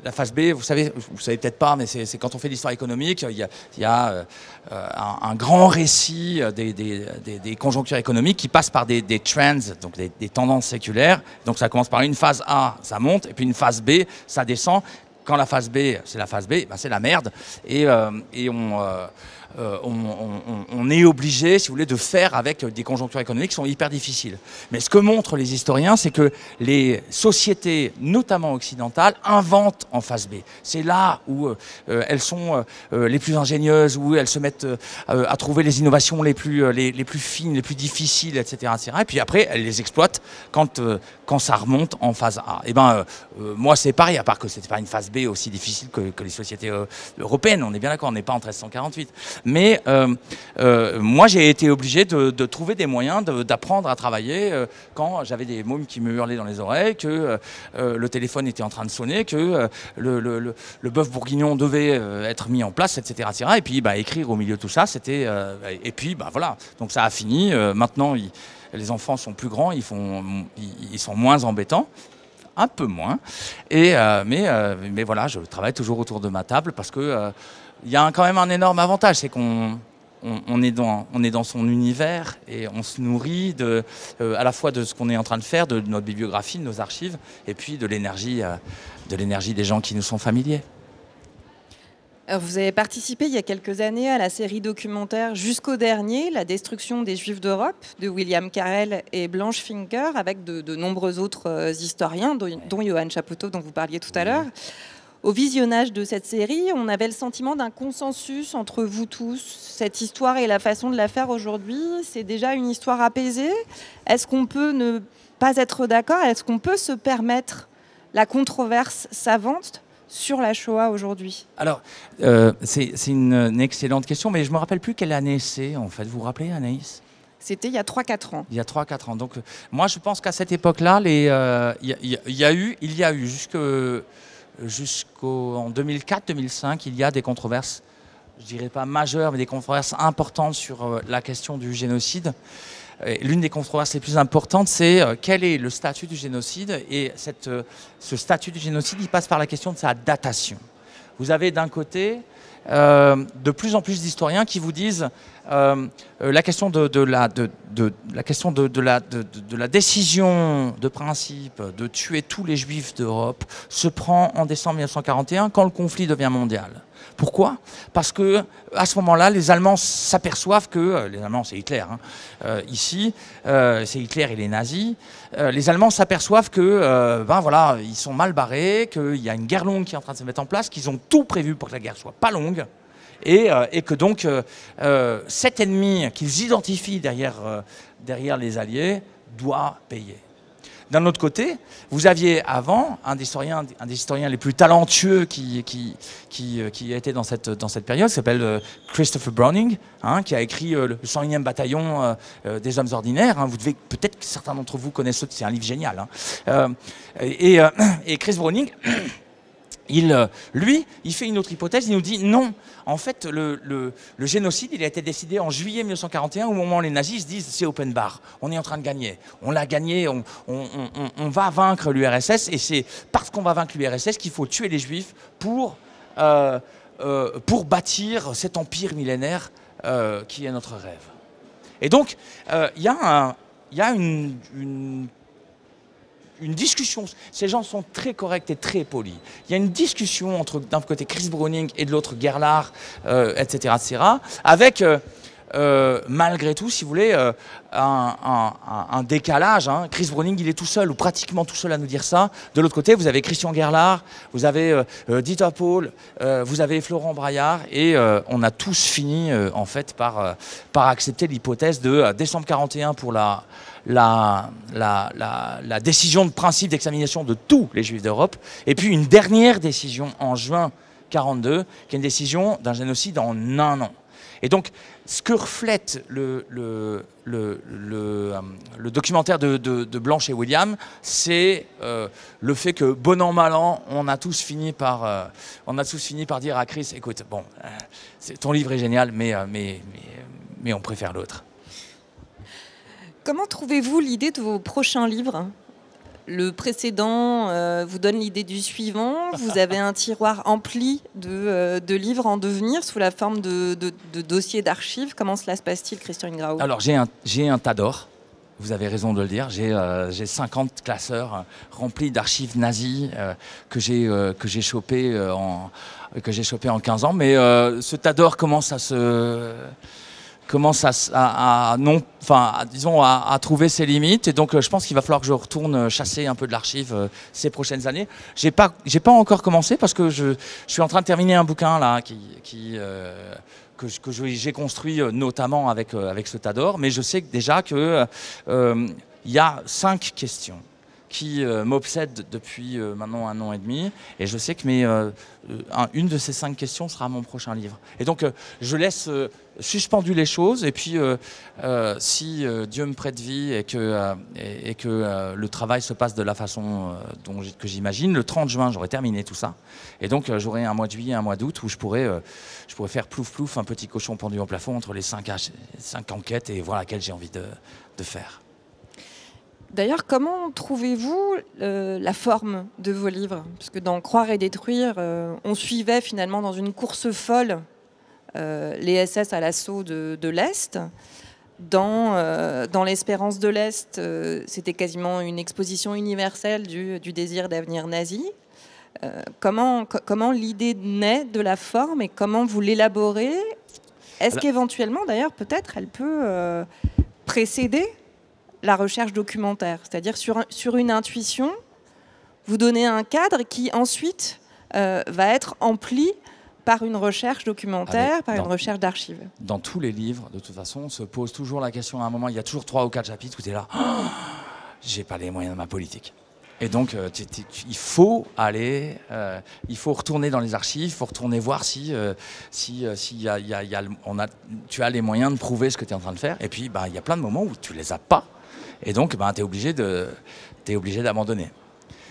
la phase B, vous savez peut-être pas, mais c'est quand on fait l'histoire économique, il y a un grand récit des conjonctures économiques qui passe par des trends, donc des tendances séculaires. Donc ça commence par une phase A, ça monte, et puis une phase B, ça descend. Quand la phase B, c'est la phase B, c'est la merde. Et on est obligé, si vous voulez, de faire avec des conjonctures économiques qui sont hyper difficiles. Mais ce que montrent les historiens, c'est que les sociétés, notamment occidentales, inventent en phase B. C'est là où elles sont les plus ingénieuses, où elles se mettent à trouver les innovations les plus fines, les plus difficiles, etc., etc. Et puis après, elles les exploitent quand ça remonte en phase A. Et moi, c'est pareil, à part que c'était pas une phase B aussi difficile que les sociétés européennes. On est bien d'accord, on n'est pas en 1348. Mais moi, j'ai été obligé de trouver des moyens d'apprendre à travailler quand j'avais des mômes qui me hurlaient dans les oreilles, que le téléphone était en train de sonner, que le bœuf bourguignon devait être mis en place, etc., etc. Et puis écrire au milieu de tout ça, c'était... et puis voilà, donc ça a fini. Maintenant, les enfants sont plus grands, ils sont moins embêtants. Un peu moins. Mais voilà, je travaille toujours autour de ma table parce que il y a quand même un énorme avantage, c'est qu'on est dans son univers et on se nourrit à la fois de ce qu'on est en train de faire, de notre bibliographie, de nos archives, et puis de l'énergie des gens qui nous sont familiers. Alors vous avez participé il y a quelques années à la série documentaire Jusqu'au dernier, la destruction des Juifs d'Europe, de William Carrel et Blanche Finker, avec de nombreux autres historiens, dont Johann Chapoutot, dont vous parliez tout à l'heure. au visionnage de cette série, on avait le sentiment d'un consensus entre vous tous. Cette histoire et la façon de la faire aujourd'hui, c'est déjà une histoire apaisée. Est-ce qu'on peut ne pas être d'accord? Est-ce qu'on peut se permettre la controverse savante sur la Shoah aujourd'hui? Alors, c'est une excellente question, mais je ne me rappelle plus quelle année c'est, en fait. Vous vous rappelez, Anaïs? C'était il y a 3-4 ans. Il y a 3-4 ans. Donc, moi, je pense qu'à cette époque-là, il y a eu jusqu'en 2004-2005, il y a des controverses, je dirais pas majeures, mais des controverses importantes sur la question du génocide. L'une des controverses les plus importantes, c'est quel est le statut du génocide, et ce statut du génocide, il passe par la question de sa datation. Vous avez d'un côté de plus en plus d'historiens qui vous disent la question de la décision de principe de tuer tous les juifs d'Europe se prend en décembre 1941 quand le conflit devient mondial. Pourquoi? Parce que à ce moment-là, les Allemands s'aperçoivent que les Allemands, c'est Hitler. Ici, c'est Hitler et les nazis. Les Allemands s'aperçoivent que, voilà, ils sont mal barrés, qu'il y a une guerre longue qui est en train de se mettre en place, qu'ils ont tout prévu pour que la guerre soit pas longue, et que donc cet ennemi qu'ils identifient derrière les Alliés doit payer. D'un autre côté, vous aviez avant un des historiens les plus talentueux qui a été dans cette période, qui s'appelle Christopher Browning, qui a écrit le 101e bataillon des hommes ordinaires. Vous devez, peut-être que certains d'entre vous connaissent, c'est un livre génial. Et Chris Browning, lui, il fait une autre hypothèse, il nous dit non, en fait, le génocide, il a été décidé en juillet 1941, au moment où les nazis se disent c'est open bar, on est en train de gagner, on l'a gagné, on va vaincre l'URSS, et c'est parce qu'on va vaincre l'URSS qu'il faut tuer les juifs pour bâtir cet empire millénaire qui est notre rêve. Et donc, il y a une discussion, ces gens sont très corrects et très polis. Il y a une discussion entre d'un côté Chris Browning et de l'autre Gerlach, etc., avec malgré tout, si vous voulez, un décalage. Chris Browning, il est tout seul, ou pratiquement tout seul à nous dire ça. De l'autre côté, vous avez Christian Gerlach, vous avez Dieter Paul, vous avez Florent Braillard, et on a tous fini, en fait, par accepter l'hypothèse de décembre 41 pour la décision de principe d'extermination de tous les Juifs d'Europe, et puis une dernière décision en juin 42, qui est une décision d'un génocide en un an. Et donc, ce que reflète le documentaire de Blanche et William, c'est le fait que, bon an, mal an, on a tous fini par dire à Chris, écoute, bon, ton livre est génial, mais on préfère l'autre. Comment trouvez-vous l'idée de vos prochains livres? Le précédent vous donne l'idée du suivant. Vous avez un tiroir empli de livres en devenir sous la forme de dossiers d'archives. Comment cela se passe-t-il, Christian Ingrao? Alors, j'ai un tas d'or. Vous avez raison de le dire. J'ai 50 classeurs remplis d'archives nazies que j'ai chopé en 15 ans. Mais ce tas d'or commence à trouver ses limites, et donc je pense qu'il va falloir que je retourne chasser un peu de l'archive ces prochaines années. J'ai pas encore commencé parce que je suis en train de terminer un bouquin là que j'ai construit notamment avec ce tas d'or, mais je sais déjà que il y a 5 questions qui m'obsède depuis maintenant 1 an et demi, et je sais que une de ces 5 questions sera mon prochain livre. Et donc je laisse suspendu les choses, et puis si Dieu me prête vie et que le travail se passe de la façon que j'imagine, le 30 juin j'aurai terminé tout ça, et donc j'aurai un mois de juillet, un mois d'août où je pourrais faire plouf plouf, un petit cochon pendu au plafond entre les 5 enquêtes, et voir laquelle j'ai envie de faire. D'ailleurs, comment trouvez-vous la forme de vos livres? Parce que dans Croire et détruire, on suivait finalement dans une course folle les SS à l'assaut de l'Est. Dans l'Espérance de l'Est, c'était quasiment une exposition universelle du désir d'avenir nazi. Comment l'idée naît de la forme, et comment vous l'élaborez? Est-ce qu'éventuellement, d'ailleurs, peut-être, elle peut précéder la recherche documentaire? C'est-à-dire sur une intuition, vous donnez un cadre qui ensuite va être empli par une recherche documentaire, par une recherche d'archives. Dans tous les livres, de toute façon, on se pose toujours la question à un moment, il y a toujours 3 ou 4 chapitres où tu es là, j'ai pas les moyens de ma politique. Et donc, il faut aller, il faut retourner dans les archives, il faut retourner voir si tu as les moyens de prouver ce que tu es en train de faire. Et puis, il y a plein de moments où tu les as pas. Et donc, tu es obligé d'abandonner.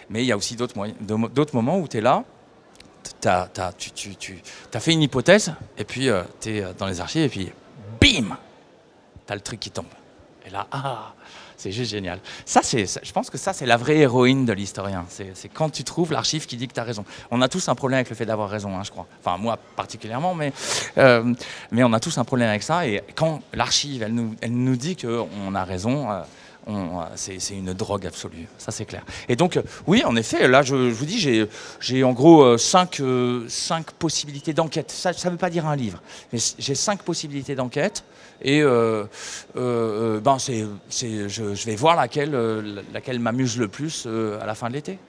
Mais il y a aussi d'autres moments où tu es là, tu as fait une hypothèse, et puis tu es dans les archives, et puis bim, tu as le truc qui tombe. Et là, c'est juste génial. Je pense que ça, c'est la vraie héroïne de l'historien. C'est quand tu trouves l'archive qui dit que tu as raison. On a tous un problème avec le fait d'avoir raison, je crois. Enfin, moi particulièrement, mais on a tous un problème avec ça. Et quand l'archive, elle nous dit qu'on a raison, c'est une drogue absolue, ça c'est clair. Et donc, oui, en effet, là, je vous dis, j'ai en gros 5 possibilités d'enquête. Ça ne veut pas dire un livre, mais j'ai 5 possibilités d'enquête. Et je vais voir laquelle m'amuse le plus à la fin de l'été.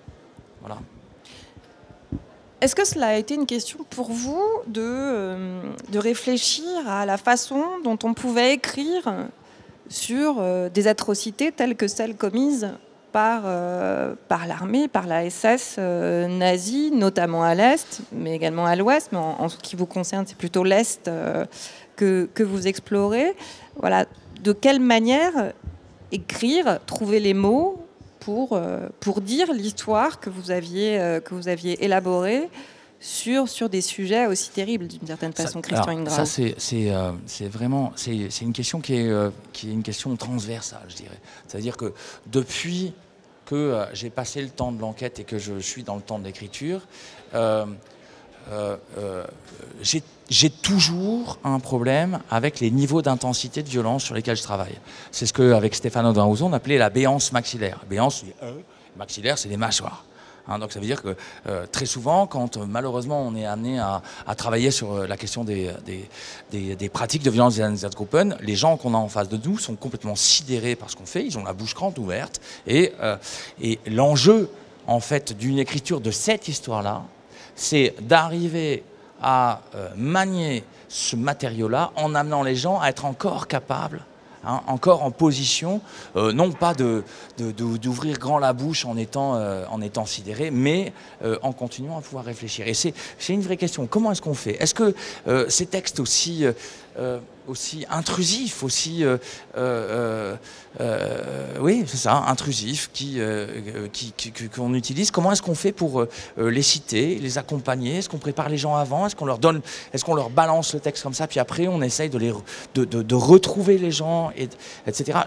Voilà. Est-ce que cela a été une question pour vous de réfléchir à la façon dont on pouvait écrire sur des atrocités telles que celles commises par l'armée, par la SS nazie, notamment à l'Est, mais également à l'Ouest, mais en ce qui vous concerne, c'est plutôt l'Est que vous explorez. Voilà. De quelle manière écrire, trouver les mots pour dire l'histoire que vous aviez élaborée sur des sujets aussi terribles, d'une certaine façon, Christian Ingrao. Ça, c'est vraiment une question qui est une question transversale, je dirais. C'est-à-dire que depuis que j'ai passé le temps de l'enquête et que je suis dans le temps de l'écriture, j'ai toujours un problème avec les niveaux d'intensité de violence sur lesquels je travaille. C'est ce qu'avec Stéphane Audin-Rouzon, on appelait la béance maxillaire. Béance, maxillaire, c'est des mâchoires. Donc ça veut dire que très souvent, quand malheureusement on est amené à travailler sur la question des pratiques de violence des Einsatzgruppen, les gens qu'on a en face de nous sont complètement sidérés par ce qu'on fait, ils ont la bouche grande ouverte. Et l'enjeu, en fait, d'une écriture de cette histoire-là, c'est d'arriver à manier ce matériau-là en amenant les gens à être encore capables, encore en position, non pas d'ouvrir grand la bouche en étant sidéré, mais en continuant à pouvoir réfléchir. Et c'est une vraie question. Comment est-ce qu'on fait? Est-ce que ces textes aussi intrusifs, oui, c'est ça, intrusifs, qu'on utilise, comment est-ce qu'on fait pour les citer, les accompagner? Est-ce qu'on prépare les gens avant? Est-ce qu'on leur balance le texte comme ça, puis après on essaye de retrouver les gens, etc.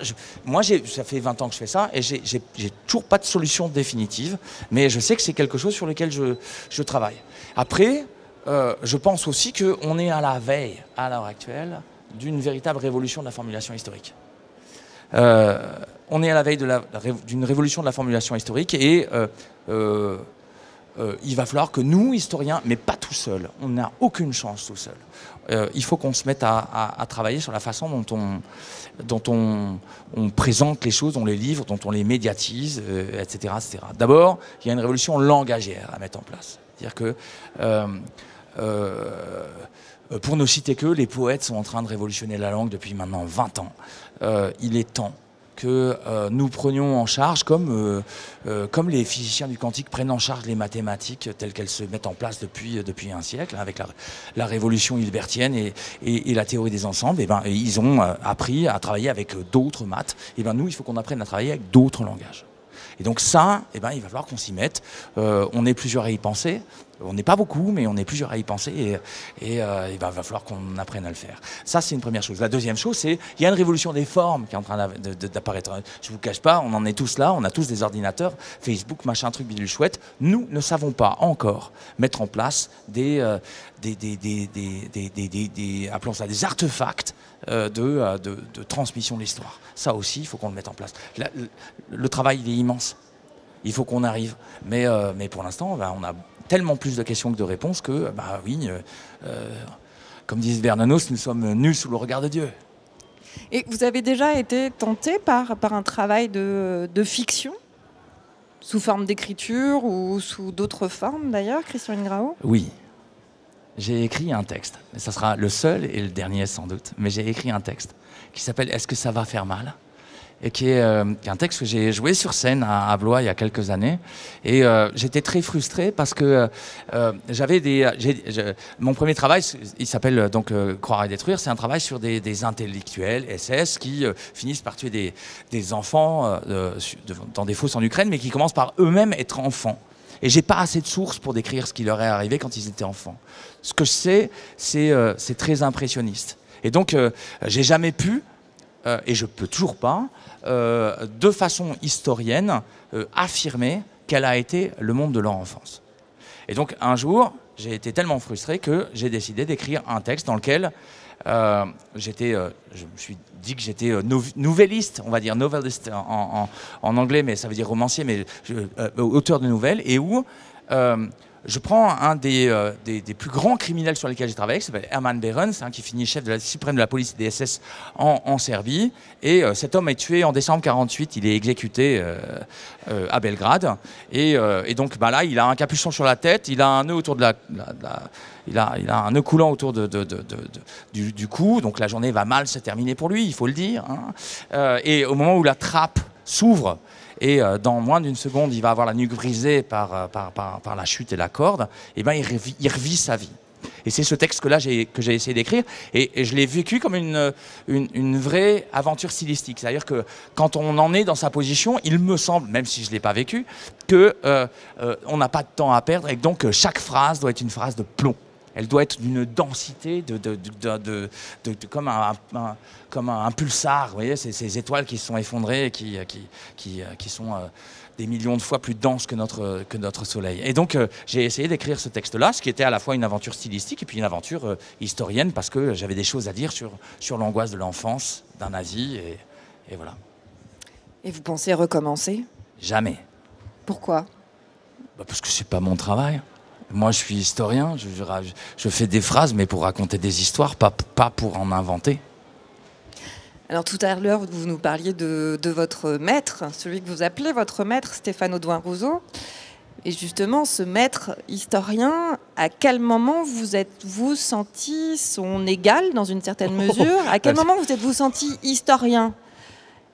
Moi, ça fait 20 ans que je fais ça, et j'ai toujours pas de solution définitive, mais je sais que c'est quelque chose sur lequel je travaille. Après, je pense aussi qu'on est à la veille, à l'heure actuelle, d'une véritable révolution de la formulation historique. On est à la veille d'une révolution de la formulation historique, et il va falloir que nous, historiens, mais pas tout seul, on n'a aucune chance tout seul. Il faut qu'on se mette à travailler sur la façon dont on présente les choses, on les livre, dont on les médiatise, etc., etc. D'abord, il y a une révolution langagière à mettre en place. C'est-à-dire que pour ne citer que, les poètes sont en train de révolutionner la langue depuis maintenant 20 ans. Il est temps que nous prenions en charge, comme les physiciens du quantique prennent en charge les mathématiques telles qu'elles se mettent en place depuis un siècle, avec la révolution hilbertienne et la théorie des ensembles. Et ils ont appris à travailler avec d'autres maths. Et nous, il faut qu'on apprenne à travailler avec d'autres langages. Et donc ça, il va falloir qu'on s'y mette. On est plusieurs à y penser. On n'est pas beaucoup, mais on est plusieurs à y penser, et il va falloir qu'on apprenne à le faire. Ça, c'est une première chose. La deuxième chose, c'est qu'il y a une révolution des formes qui est en train d'apparaître. Je ne vous cache pas, on en est tous là, on a tous des ordinateurs, Facebook, machin, truc, bidule chouette. Nous ne savons pas encore mettre en place appelons ça des artefacts de transmission de l'histoire. Ça aussi, il faut qu'on le mette en place. Le travail, il est immense. Il faut qu'on arrive. Mais pour l'instant, on a tellement plus de questions que de réponses que, comme disait Bernanos, nous sommes nus sous le regard de Dieu. Et vous avez déjà été tenté par un travail de fiction? Sous forme d'écriture ou sous d'autres formes d'ailleurs, Christian Ingrao? Oui. J'ai écrit un texte. Ça sera le seul et le dernier sans doute. Mais j'ai écrit un texte qui s'appelle « Est-ce que ça va faire mal ?» et qui est un texte que j'ai joué sur scène à Blois il y a quelques années. Et j'étais très frustré parce que mon premier travail, il s'appelle donc Croire et détruire. C'est un travail sur des intellectuels SS qui finissent par tuer des enfants dans des fosses en Ukraine, mais qui commencent par eux-mêmes être enfants. Et j'ai pas assez de sources pour décrire ce qui leur est arrivé quand ils étaient enfants. Ce que je sais, c'est très impressionniste. Et donc, j'ai jamais pu, et je peux toujours pas, de façon historienne, affirmer quel a été le monde de leur enfance. Et donc, un jour, j'ai été tellement frustré que j'ai décidé d'écrire un texte dans lequel je me suis dit que j'étais nouvelliste, on va dire novelist en anglais, mais ça veut dire romancier, mais auteur de nouvelles, et où je prends un des plus grands criminels sur lesquels j'ai travaillé, qui s'appelle Herman Behrens, qui finit chef de la suprême de la police des SS en Serbie. Et cet homme est tué en décembre 1948, il est exécuté à Belgrade. Et donc là, il a un capuchon sur la tête, il a un nœud autour de il a un nœud coulant autour du cou, donc la journée va mal se terminer pour lui, il faut le dire. Et au moment où la trappe s'ouvre, et dans moins d'une seconde, il va avoir la nuque brisée par la chute et la corde, et ben il revit sa vie. Et c'est ce texte que j'ai essayé d'écrire, et je l'ai vécu comme une vraie aventure stylistique. C'est-à-dire que quand on en est dans sa position, il me semble, même si je ne l'ai pas vécu, qu'on n'a pas de temps à perdre, et que donc chaque phrase doit être une phrase de plomb. Elle doit être d'une densité, comme un pulsar, vous voyez, ces étoiles qui se sont effondrées et qui sont des millions de fois plus denses que notre Soleil. Et donc, j'ai essayé d'écrire ce texte-là, ce qui était à la fois une aventure stylistique et puis une aventure historienne, parce que j'avais des choses à dire sur l'angoisse de l'enfance d'un nazi, et voilà. Et vous pensez recommencer? Jamais. Pourquoi? Parce que c'est pas mon travail. Moi, je suis historien, je fais des phrases, mais pour raconter des histoires, pas pour en inventer. Alors tout à l'heure, vous nous parliez de votre maître, celui que vous appelez votre maître, Stéphane Audouin-Rousseau. Et justement, ce maître historien, à quel moment vous êtes-vous senti son égal, dans une certaine mesure? À quel moment vous êtes-vous senti historien?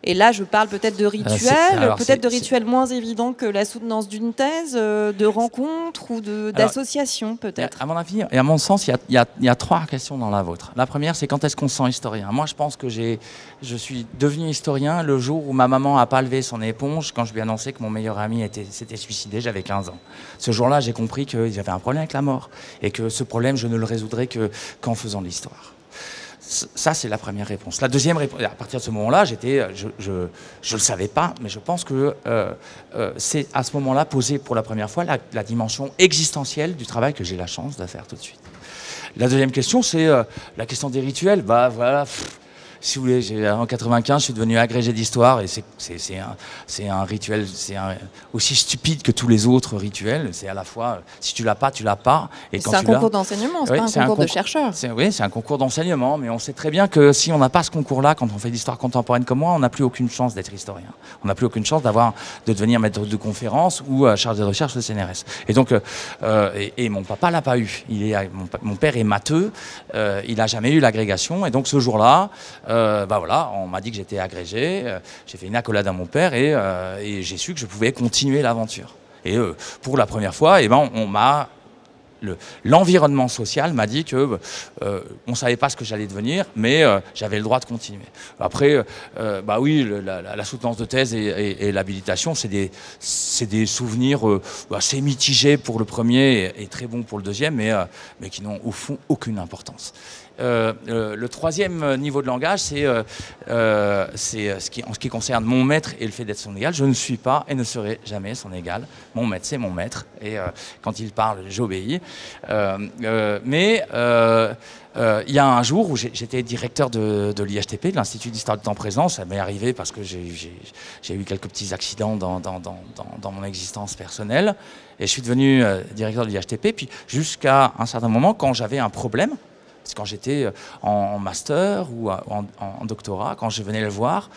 Et là, je parle peut-être de rituels, de rituels moins évidents que la soutenance d'une thèse, de rencontres ou d'associations, peut-être. À mon avis, et à mon sens, il y a trois questions dans la vôtre. La première, c'est quand est-ce qu'on se sent historien? Moi, je pense que je suis devenu historien le jour où ma maman n'a pas levé son éponge quand je lui ai annoncé que mon meilleur ami s'était suicidé, j'avais 15 ans. Ce jour-là, j'ai compris qu'il y avait un problème avec la mort et que ce problème, je ne le résoudrais qu'en faisant de l'histoire. Ça, c'est la première réponse. La deuxième réponse, à partir de ce moment-là, je le savais pas, mais je pense que c'est à ce moment-là posé pour la première fois la dimension existentielle du travail que j'ai la chance de faire tout de suite. La deuxième question, c'est la question des rituels. Bah voilà. Si vous voulez, en 95, je suis devenu agrégé d'histoire et c'est un rituel, aussi stupide que tous les autres rituels. C'est à la fois, si tu l'as pas, tu l'as pas. C'est un concours d'enseignement, c'est pas un concours de chercheurs. Oui, c'est un concours d'enseignement, mais on sait très bien que si on n'a pas ce concours-là, quand on fait l'histoire contemporaine comme moi, on n'a plus aucune chance d'être historien. On n'a plus aucune chance de devenir maître de conférence ou chargé de recherche au CNRS. Et donc, mon papa l'a pas eu. Mon père est matheux, il n'a jamais eu l'agrégation, et donc ce jour-là, voilà, on m'a dit que j'étais agrégé, j'ai fait une accolade à mon père et j'ai su que je pouvais continuer l'aventure. Et pour la première fois, l'environnement social m'a dit que on ne savait pas ce que j'allais devenir, mais j'avais le droit de continuer. Après, oui, la soutenance de thèse et l'habilitation, c'est des souvenirs assez mitigés pour le premier et très bons pour le deuxième, mais qui n'ont au fond aucune importance. Le troisième niveau de langage, c'est en ce qui concerne mon maître et le fait d'être son égal. Je ne suis pas et ne serai jamais son égal. Mon maître, c'est mon maître. Et quand il parle, j'obéis. Mais il y a un jour où j'étais directeur de l'IHTP, de l'Institut d'Histoire du Temps Présent. Ça m'est arrivé parce que j'ai eu quelques petits accidents dans mon existence personnelle. Et je suis devenu directeur de l'IHTP. Puis jusqu'à un certain moment, quand j'avais un problème, c'est quand j'étais en master ou en doctorat, quand je venais le voir,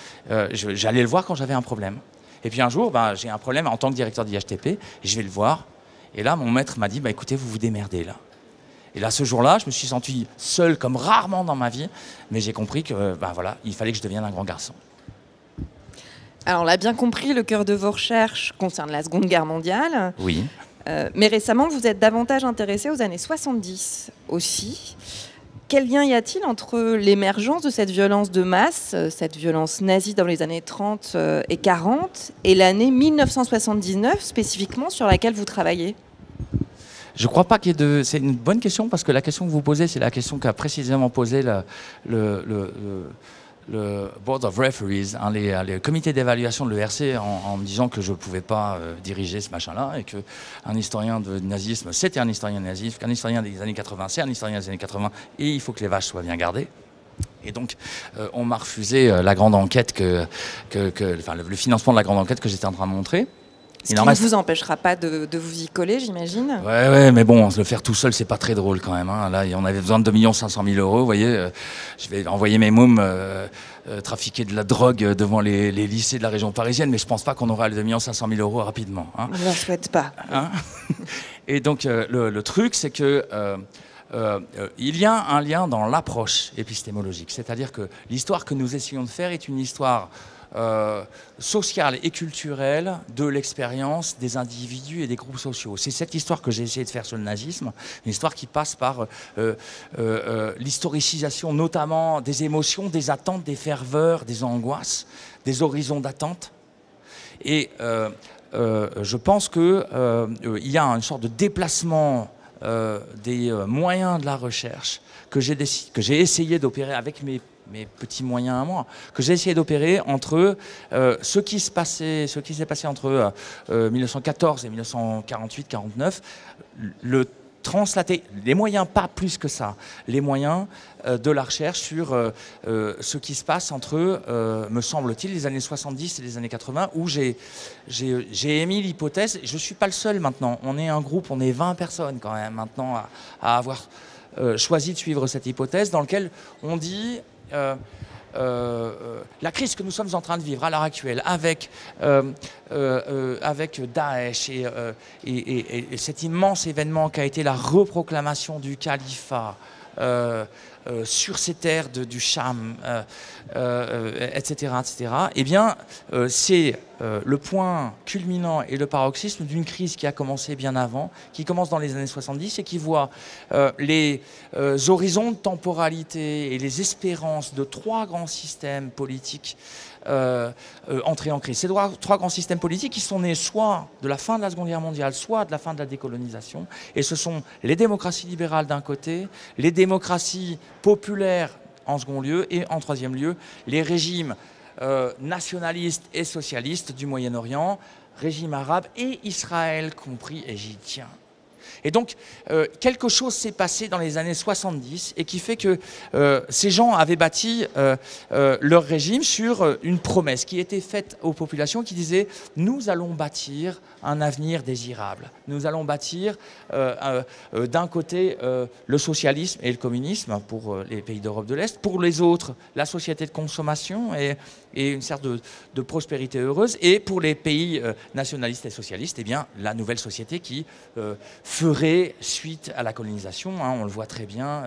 j'allais le voir quand j'avais un problème. Et puis un jour, j'ai un problème en tant que directeur d'IHTP, et je vais le voir. Et là, mon maître m'a dit, écoutez, vous vous démerdez là. Et là, ce jour-là, je me suis senti seul comme rarement dans ma vie, mais j'ai compris que, voilà, il fallait que je devienne un grand garçon. Alors, on l'a bien compris, le cœur de vos recherches concerne la Seconde Guerre mondiale. Oui. Mais récemment, vous êtes davantage intéressé aux années 70 aussi. Quel lien y a-t-il entre l'émergence de cette violence de masse, cette violence nazie dans les années 30 et 40, et l'année 1979 spécifiquement sur laquelle vous travaillez ? Je ne crois pas qu'il y ait de... C'est une bonne question parce que la question que vous posez, c'est la question qu'a précisément posée le Board of Referees, les comités d'évaluation de l'ERC, en me disant que je ne pouvais pas diriger ce machin-là et qu'un historien de nazisme, c'était un historien de nazisme, qu'un historien des années 80, c'est un historien des années 80, et il faut que les vaches soient bien gardées. Et donc, on m'a refusé la grande enquête, le financement de la grande enquête que j'étais en train de montrer. Ce qui ne vous empêchera pas de vous y coller, j'imagine. Ouais, mais bon, le faire tout seul, c'est pas très drôle quand même. Hein. Là, on avait besoin de 2 500 000 €. Vous voyez, je vais envoyer mes mômes trafiquer de la drogue devant les lycées de la région parisienne, mais je pense pas qu'on aura les 2 500 000 € rapidement. Hein. On ne le souhaite pas. Hein. Et donc, le truc, c'est que il y a un lien dans l'approche épistémologique. C'est-à-dire que l'histoire que nous essayons de faire est une histoire sociale et culturelle de l'expérience des individus et des groupes sociaux. C'est cette histoire que j'ai essayé de faire sur le nazisme, une histoire qui passe par l'historicisation notamment des émotions, des attentes, des ferveurs, des angoisses, des horizons d'attente. Et je pense qu'il y a une sorte de déplacement des moyens de la recherche que j'ai essayé d'opérer avec mes petits moyens à moi, que j'ai essayé d'opérer entre ce qui s'est passé entre 1914 et 1948-49, le translater, les moyens, pas plus que ça, les moyens de la recherche sur ce qui se passe entre, me semble-t-il, les années 70 et les années 80, où j'ai émis l'hypothèse, je ne suis pas le seul maintenant, on est un groupe, on est 20 personnes quand même maintenant à avoir choisi de suivre cette hypothèse dans laquelle on dit la crise que nous sommes en train de vivre à l'heure actuelle avec Daesh et cet immense événement qui a été la reproclamation du califat sur ces terres du Cham, etc., eh bien, c'est le point culminant et le paroxysme d'une crise qui a commencé bien avant, qui commence dans les années 70 et qui voit les horizons de temporalité et les espérances de 3 grands systèmes politiques entrer en crise. Ces 3 grands systèmes politiques qui sont nés soit de la fin de la Seconde Guerre mondiale, soit de la fin de la décolonisation. Et ce sont les démocraties libérales d'un côté, les démocraties populaires en second lieu, et en troisième lieu, les régimes nationalistes et socialistes du Moyen-Orient, régime arabe et Israël compris, et j'y tiens. Et donc, quelque chose s'est passé dans les années 70 et qui fait que ces gens avaient bâti leur régime sur une promesse qui était faite aux populations qui disait « Nous allons bâtir un avenir désirable. Nous allons bâtir d'un côté le socialisme et le communisme pour les pays d'Europe de l'Est, pour les autres la société de consommation et une sorte de prospérité heureuse, et pour les pays nationalistes et socialistes, eh bien, la nouvelle société qui ferait suite à la colonisation, hein, on le voit très bien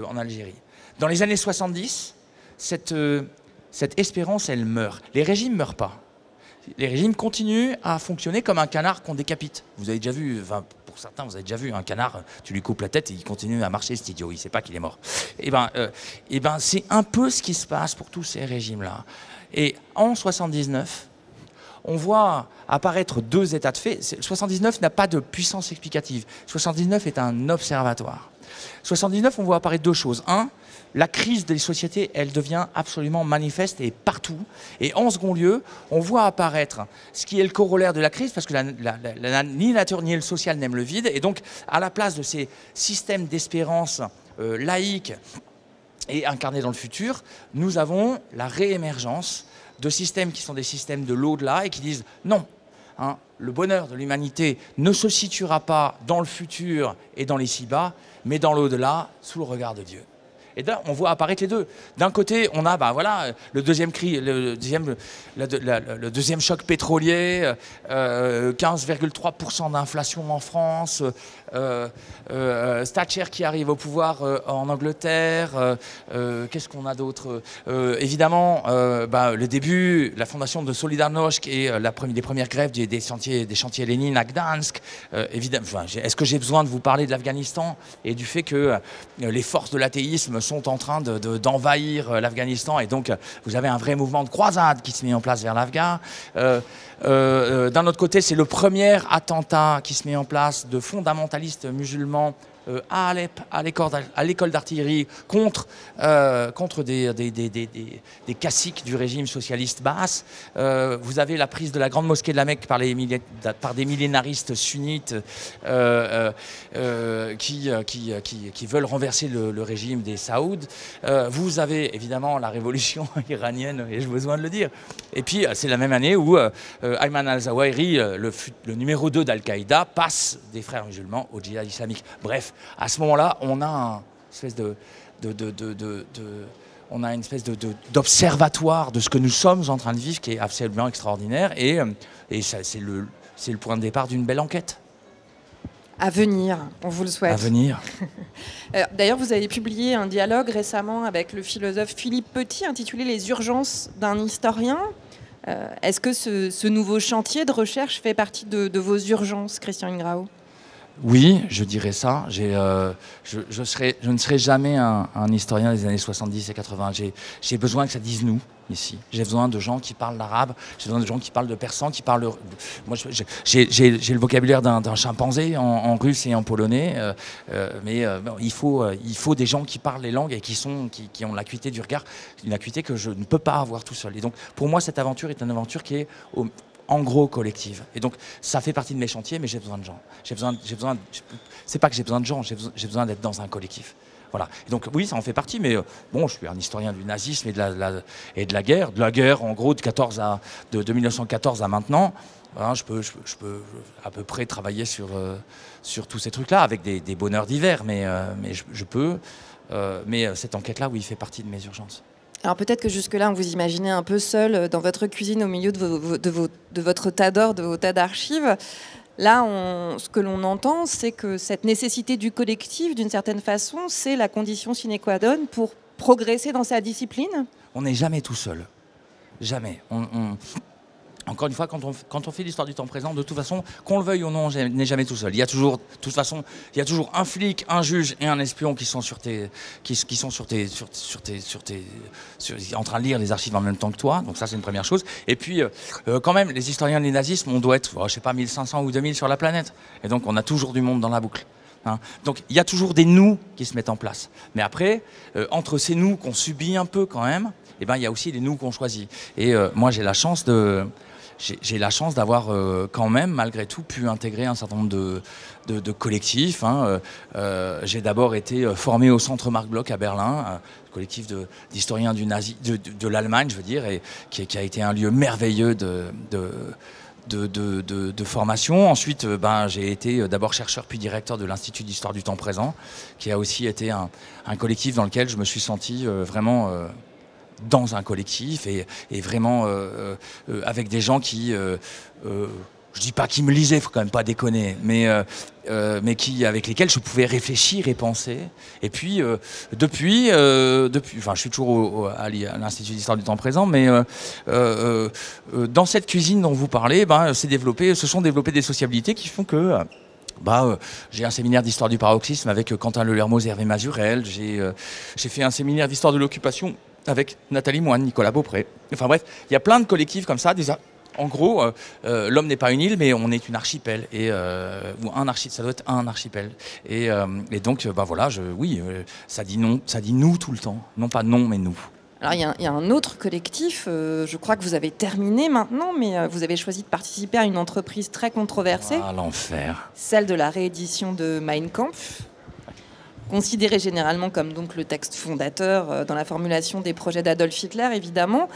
en Algérie. Dans les années 70, cette espérance, elle meurt. Les régimes ne meurent pas. Les régimes continuent à fonctionner comme un canard qu'on décapite. Vous avez déjà vu, enfin, pour certains, vous avez déjà vu un canard, tu lui coupes la tête et il continue à marcher, cet idiot, il ne sait pas qu'il est mort. Eh ben, c'est un peu ce qui se passe pour tous ces régimes-là. Et en 79, on voit apparaître 2 états de fait. 79 n'a pas de puissance explicative. 79 est un observatoire. 79, on voit apparaître 2 choses. 1, la crise des sociétés, elle devient absolument manifeste et partout. Et en second lieu, on voit apparaître ce qui est le corollaire de la crise, parce que ni la nature ni le social n'aiment le vide. Et donc, à la place de ces systèmes d'espérance laïques et incarnés dans le futur, nous avons la réémergence de systèmes qui sont des systèmes de l'au-delà et qui disent non, hein, le bonheur de l'humanité ne se situera pas dans le futur et dans les ci-bas, mais dans l'au-delà, sous le regard de Dieu. Et là, on voit apparaître les deux. D'un côté, on a voilà, le deuxième choc pétrolier, 15,3% d'inflation en France, Thatcher qui arrive au pouvoir en Angleterre. Qu'est-ce qu'on a d'autre? Évidemment, le début, la fondation de Solidarność et les premières grèves des chantiers Lénine à Gdansk. Évidemment, est-ce que j'ai besoin de vous parler de l'Afghanistan et du fait que les forces de l'athéisme sont en train d'envahir l'Afghanistan, et donc vous avez un vrai mouvement de croisade qui se met en place vers l'Afghan. D'un autre côté, c'est le premier attentat qui se met en place de fondamentalistes musulmans à Alep, à l'école d'artillerie, contre des caciques du régime socialiste basse. Vous avez la prise de la grande mosquée de la Mecque par des millénaristes sunnites qui veulent renverser le régime des Saouds. Vous avez évidemment la révolution iranienne, et j'ai besoin de le dire. Et puis c'est la même année où Ayman al-Zawahiri, le numéro 2 d'Al-Qaïda, passe des frères musulmans au djihad islamique. Bref, à ce moment-là, on a une espèce d'observatoire de ce que nous sommes en train de vivre qui est absolument extraordinaire, et c'est le point de départ d'une belle enquête. À venir, on vous le souhaite. À venir. D'ailleurs, vous avez publié un dialogue récemment avec le philosophe Philippe Petit intitulé « Les urgences d'un historien ». Est-ce que ce nouveau chantier de recherche fait partie de vos urgences, Christian Ingrao ? Oui, je dirais ça. Je ne serai jamais un historien des années 70 et 80. J'ai besoin que ça dise nous, ici. J'ai besoin de gens qui parlent l'arabe, j'ai besoin de gens qui parlent de persan, qui parlent... Moi, j'ai le vocabulaire d'un chimpanzé en russe et en polonais, mais il faut des gens qui parlent les langues et qui ont l'acuité du regard, une acuité que je ne peux pas avoir tout seul. Et donc, pour moi, cette aventure est une aventure qui est... en gros collective. Et donc, ça fait partie de mes chantiers, mais j'ai besoin de gens. C'est pas que j'ai besoin de gens, j'ai besoin d'être dans un collectif. Voilà. Et donc, oui, ça en fait partie, mais bon, je suis un historien du nazisme et de la guerre, en gros, de 1914 à maintenant. Voilà, je peux à peu près travailler sur tous ces trucs-là, avec des bonheurs divers, mais je peux. Mais cette enquête-là, oui, fait partie de mes urgences. Alors peut-être que jusque-là, on vous imaginait un peu seul dans votre cuisine au milieu de votre tas d'or, de vos tas d'archives. Là, ce que l'on entend, c'est que cette nécessité du collectif, d'une certaine façon, c'est la condition sine qua non pour progresser dans sa discipline. On n'est jamais tout seul. Jamais. Encore une fois, quand on fait l'histoire du temps présent, de toute façon, qu'on le veuille ou non, on n'est jamais tout seul. Il y a toujours, de toute façon, il y a toujours un flic, un juge et un espion qui sont en train de lire les archives en même temps que toi. Donc ça, c'est une première chose. Et puis, quand même, les historiens de nazisme, on doit être, je sais pas, 1500 ou 2000 sur la planète. Et donc, on a toujours du monde dans la boucle. Hein. Donc, il y a toujours des nous qui se mettent en place. Mais après, entre ces nous qu'on subit un peu quand même, eh ben, il y a aussi les nous qu'on choisit. Et moi, j'ai la chance d'avoir quand même, malgré tout, pu intégrer un certain nombre de collectifs. Hein. J'ai d'abord été formé au Centre Marc Bloch à Berlin, collectif d'historiens de l'Allemagne, je veux dire, et qui a été un lieu merveilleux de formation. Ensuite, j'ai été d'abord chercheur puis directeur de l'Institut d'histoire du temps présent, qui a aussi été un collectif dans lequel je me suis senti vraiment... dans un collectif et vraiment avec des gens qui, je dis pas qui me lisaient, faut quand même pas déconner, mais avec lesquels je pouvais réfléchir et penser. Et puis depuis, je suis toujours à l'Institut d'histoire du temps présent, mais dans cette cuisine dont vous parlez, se sont développées des sociabilités qui font que j'ai un séminaire d'histoire du paroxysme avec Quentin Lelermoz et Hervé Mazurel. J'ai fait un séminaire d'histoire de l'occupation avec Nathalie Moine, Nicolas Beaupré. Enfin bref, il y a plein de collectifs comme ça. En gros, l'homme n'est pas une île, mais on est une archipel. Ou ça doit être un archipel. Et donc, voilà, ça dit non, ça dit nous tout le temps. Non pas non, mais nous. Alors il y a un autre collectif, je crois que vous avez terminé maintenant, mais vous avez choisi de participer à une entreprise très controversée. Ah, l'enfer. Celle de la réédition de Mein Kampf, considéré généralement comme donc le texte fondateur dans la formulation des projets d'Adolf Hitler, évidemment.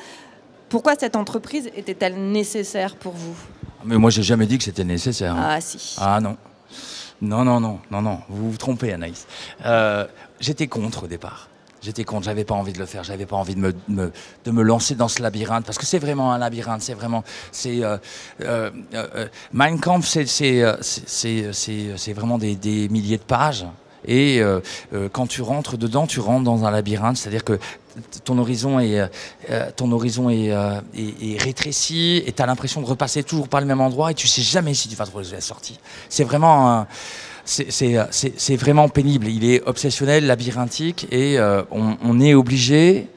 Pourquoi cette entreprise était-elle nécessaire pour vous ? Mais moi, j'ai jamais dit que c'était nécessaire. Hein. Ah si. Ah non. Non, vous vous trompez, Anaïs. J'étais contre au départ. J'étais contre, j'avais pas envie de le faire, j'avais pas envie de me lancer dans ce labyrinthe, parce que c'est vraiment un labyrinthe, c'est vraiment... Mein Kampf, c'est vraiment des milliers de pages, et quand tu rentres dedans, tu rentres dans un labyrinthe, c'est-à-dire que ton horizon est rétréci, et tu as l'impression de repasser toujours par le même endroit, et tu sais jamais si tu vas trouver la sortie. C'est vraiment... C'est vraiment pénible, il est obsessionnel, labyrinthique, et on est obligé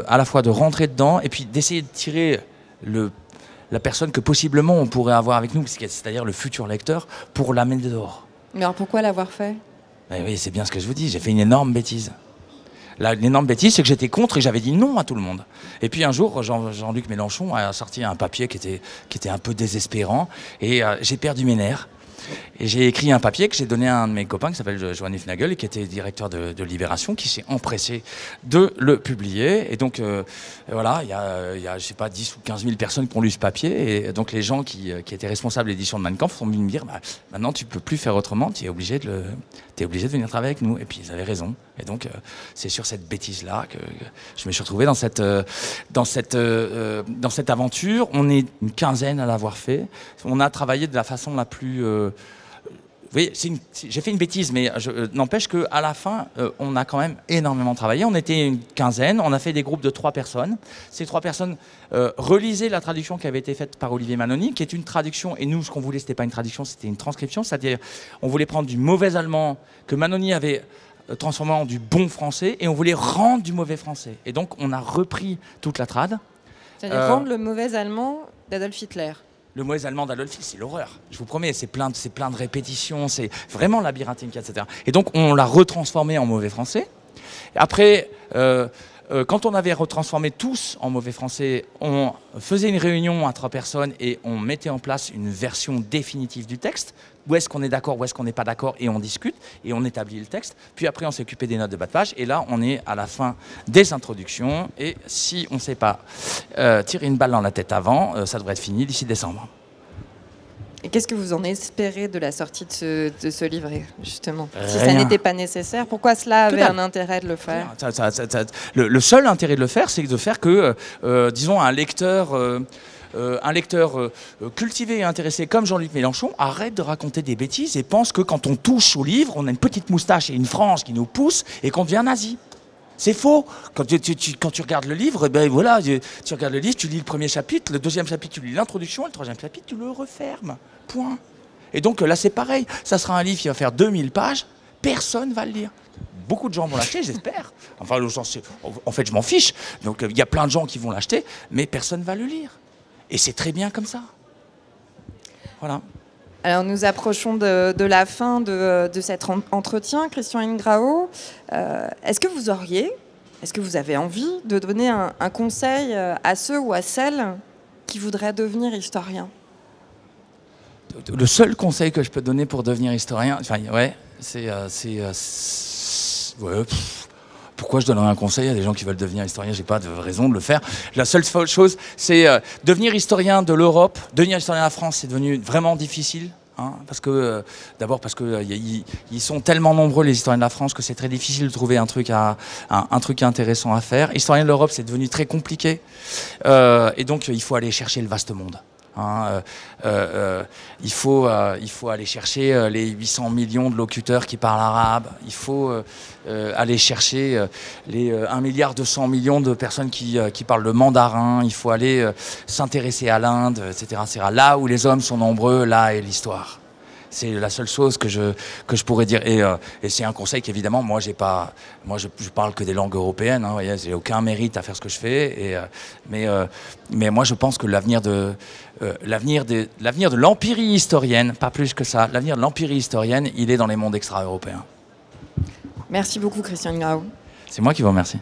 à la fois de rentrer dedans et puis d'essayer de tirer la personne que possiblement on pourrait avoir avec nous, c'est-à-dire le futur lecteur, pour l'amener dehors. Mais alors pourquoi l'avoir fait? Oui, c'est bien ce que je vous dis, j'ai fait une énorme bêtise. L'énorme bêtise, c'est que j'étais contre et j'avais dit non à tout le monde. Et puis un jour, Jean-Luc Mélenchon a sorti un papier qui était un peu désespérant, et j'ai perdu mes nerfs. Et j'ai écrit un papier que j'ai donné à un de mes copains qui s'appelle Johan Ifnagel et qui était directeur de Libération, qui s'est empressé de le publier. Et donc voilà, il y a je sais pas 10 ou 15 000 personnes qui ont lu ce papier. Et donc les gens qui étaient responsables de l'édition de Mein Kampf sont venus me dire maintenant tu peux plus faire autrement, tu es obligé de venir travailler avec nous. Et puis ils avaient raison. Et donc c'est sur cette bêtise-là que je me suis retrouvé dans cette aventure. On est une quinzaine à l'avoir fait. On a travaillé de la façon la plus... Vous voyez, j'ai fait une bêtise, mais n'empêche qu'à la fin, on a quand même énormément travaillé. On était une quinzaine, on a fait des groupes de 3 personnes. Ces 3 personnes relisaient la traduction qui avait été faite par Olivier Manoni, qui est une traduction, et nous, ce qu'on voulait, c'était pas une traduction, c'était une transcription, c'est-à-dire on voulait prendre du mauvais allemand que Manoni avait transformé en du bon français, et on voulait rendre du mauvais français. Et donc, on a repris toute la trad. C'est-à-dire rendre le mauvais allemand d'Adolf Hitler. Le mauvais allemand d'Adolf Hitler, c'est l'horreur. Je vous promets, c'est plein de répétitions, c'est vraiment labyrinthique, etc. Et donc, on l'a retransformé en mauvais français. Après, quand on avait retransformé tous en mauvais français, on faisait une réunion à 3 personnes et on mettait en place une version définitive du texte. Où est-ce qu'on est d'accord, où est-ce qu'on n'est pas d'accord, et on discute, et on établit le texte. Puis après, on s'est occupé des notes de bas de page, et là, on est à la fin des introductions, et si on ne sait pas tirer une balle dans la tête avant, ça devrait être fini d'ici décembre. Et qu'est-ce que vous en espérez de la sortie de ce livret, justement? Si ça n'était pas nécessaire, pourquoi cela avait un intérêt de le faire? Le seul intérêt de le faire, c'est de faire que, disons, un lecteur cultivé et intéressé comme Jean-Luc Mélenchon arrête de raconter des bêtises et pense que quand on touche au livre, on a une petite moustache et une frange qui nous pousse et qu'on devient nazi. C'est faux. Quand tu regardes le livre, ben voilà, tu regardes le livre, tu lis le premier chapitre, le deuxième chapitre, tu lis l'introduction, le troisième chapitre, tu le refermes. Point. Et donc là, c'est pareil. Ça sera un livre qui va faire 2000 pages, personne ne va le lire. Beaucoup de gens vont l'acheter, j'espère. Enfin, en fait, je m'en fiche. Donc, il y a plein de gens qui vont l'acheter, mais personne ne va le lire. Et c'est très bien comme ça. Voilà. Alors nous approchons de la fin de cet entretien. Christian Ingrao, est-ce que vous avez envie de donner un conseil à ceux ou à celles qui voudraient devenir historiens? Le seul conseil que je peux donner pour devenir historien, enfin, ouais, pourquoi je donnerais un conseil à des gens qui veulent devenir historiens? J'ai pas de raison de le faire. La seule chose, c'est devenir historien de l'Europe, devenir historien de la France, c'est devenu vraiment difficile. Hein, d'abord parce que ils sont tellement nombreux, les historiens de la France, que c'est très difficile de trouver un truc intéressant à faire. Historien de l'Europe, c'est devenu très compliqué. Et donc, il faut aller chercher le vaste monde. Hein, il faut aller chercher les 800 millions de locuteurs qui parlent arabe. Il faut aller chercher les 1,2 milliard de personnes qui parlent le mandarin. Il faut aller s'intéresser à l'Inde, etc., etc. Là où les hommes sont nombreux, là est l'histoire. C'est la seule chose que je pourrais dire. Et c'est un conseil qu'évidemment, moi, je parle que des langues européennes. Hein, voyez, j'ai aucun mérite à faire ce que je fais. Mais moi, je pense que l'avenir de l'empirie historienne, pas plus que ça, l'avenir de l'empirie historienne, il est dans les mondes extra-européens. Merci beaucoup, Christian Ingrao. C'est moi qui vous remercie.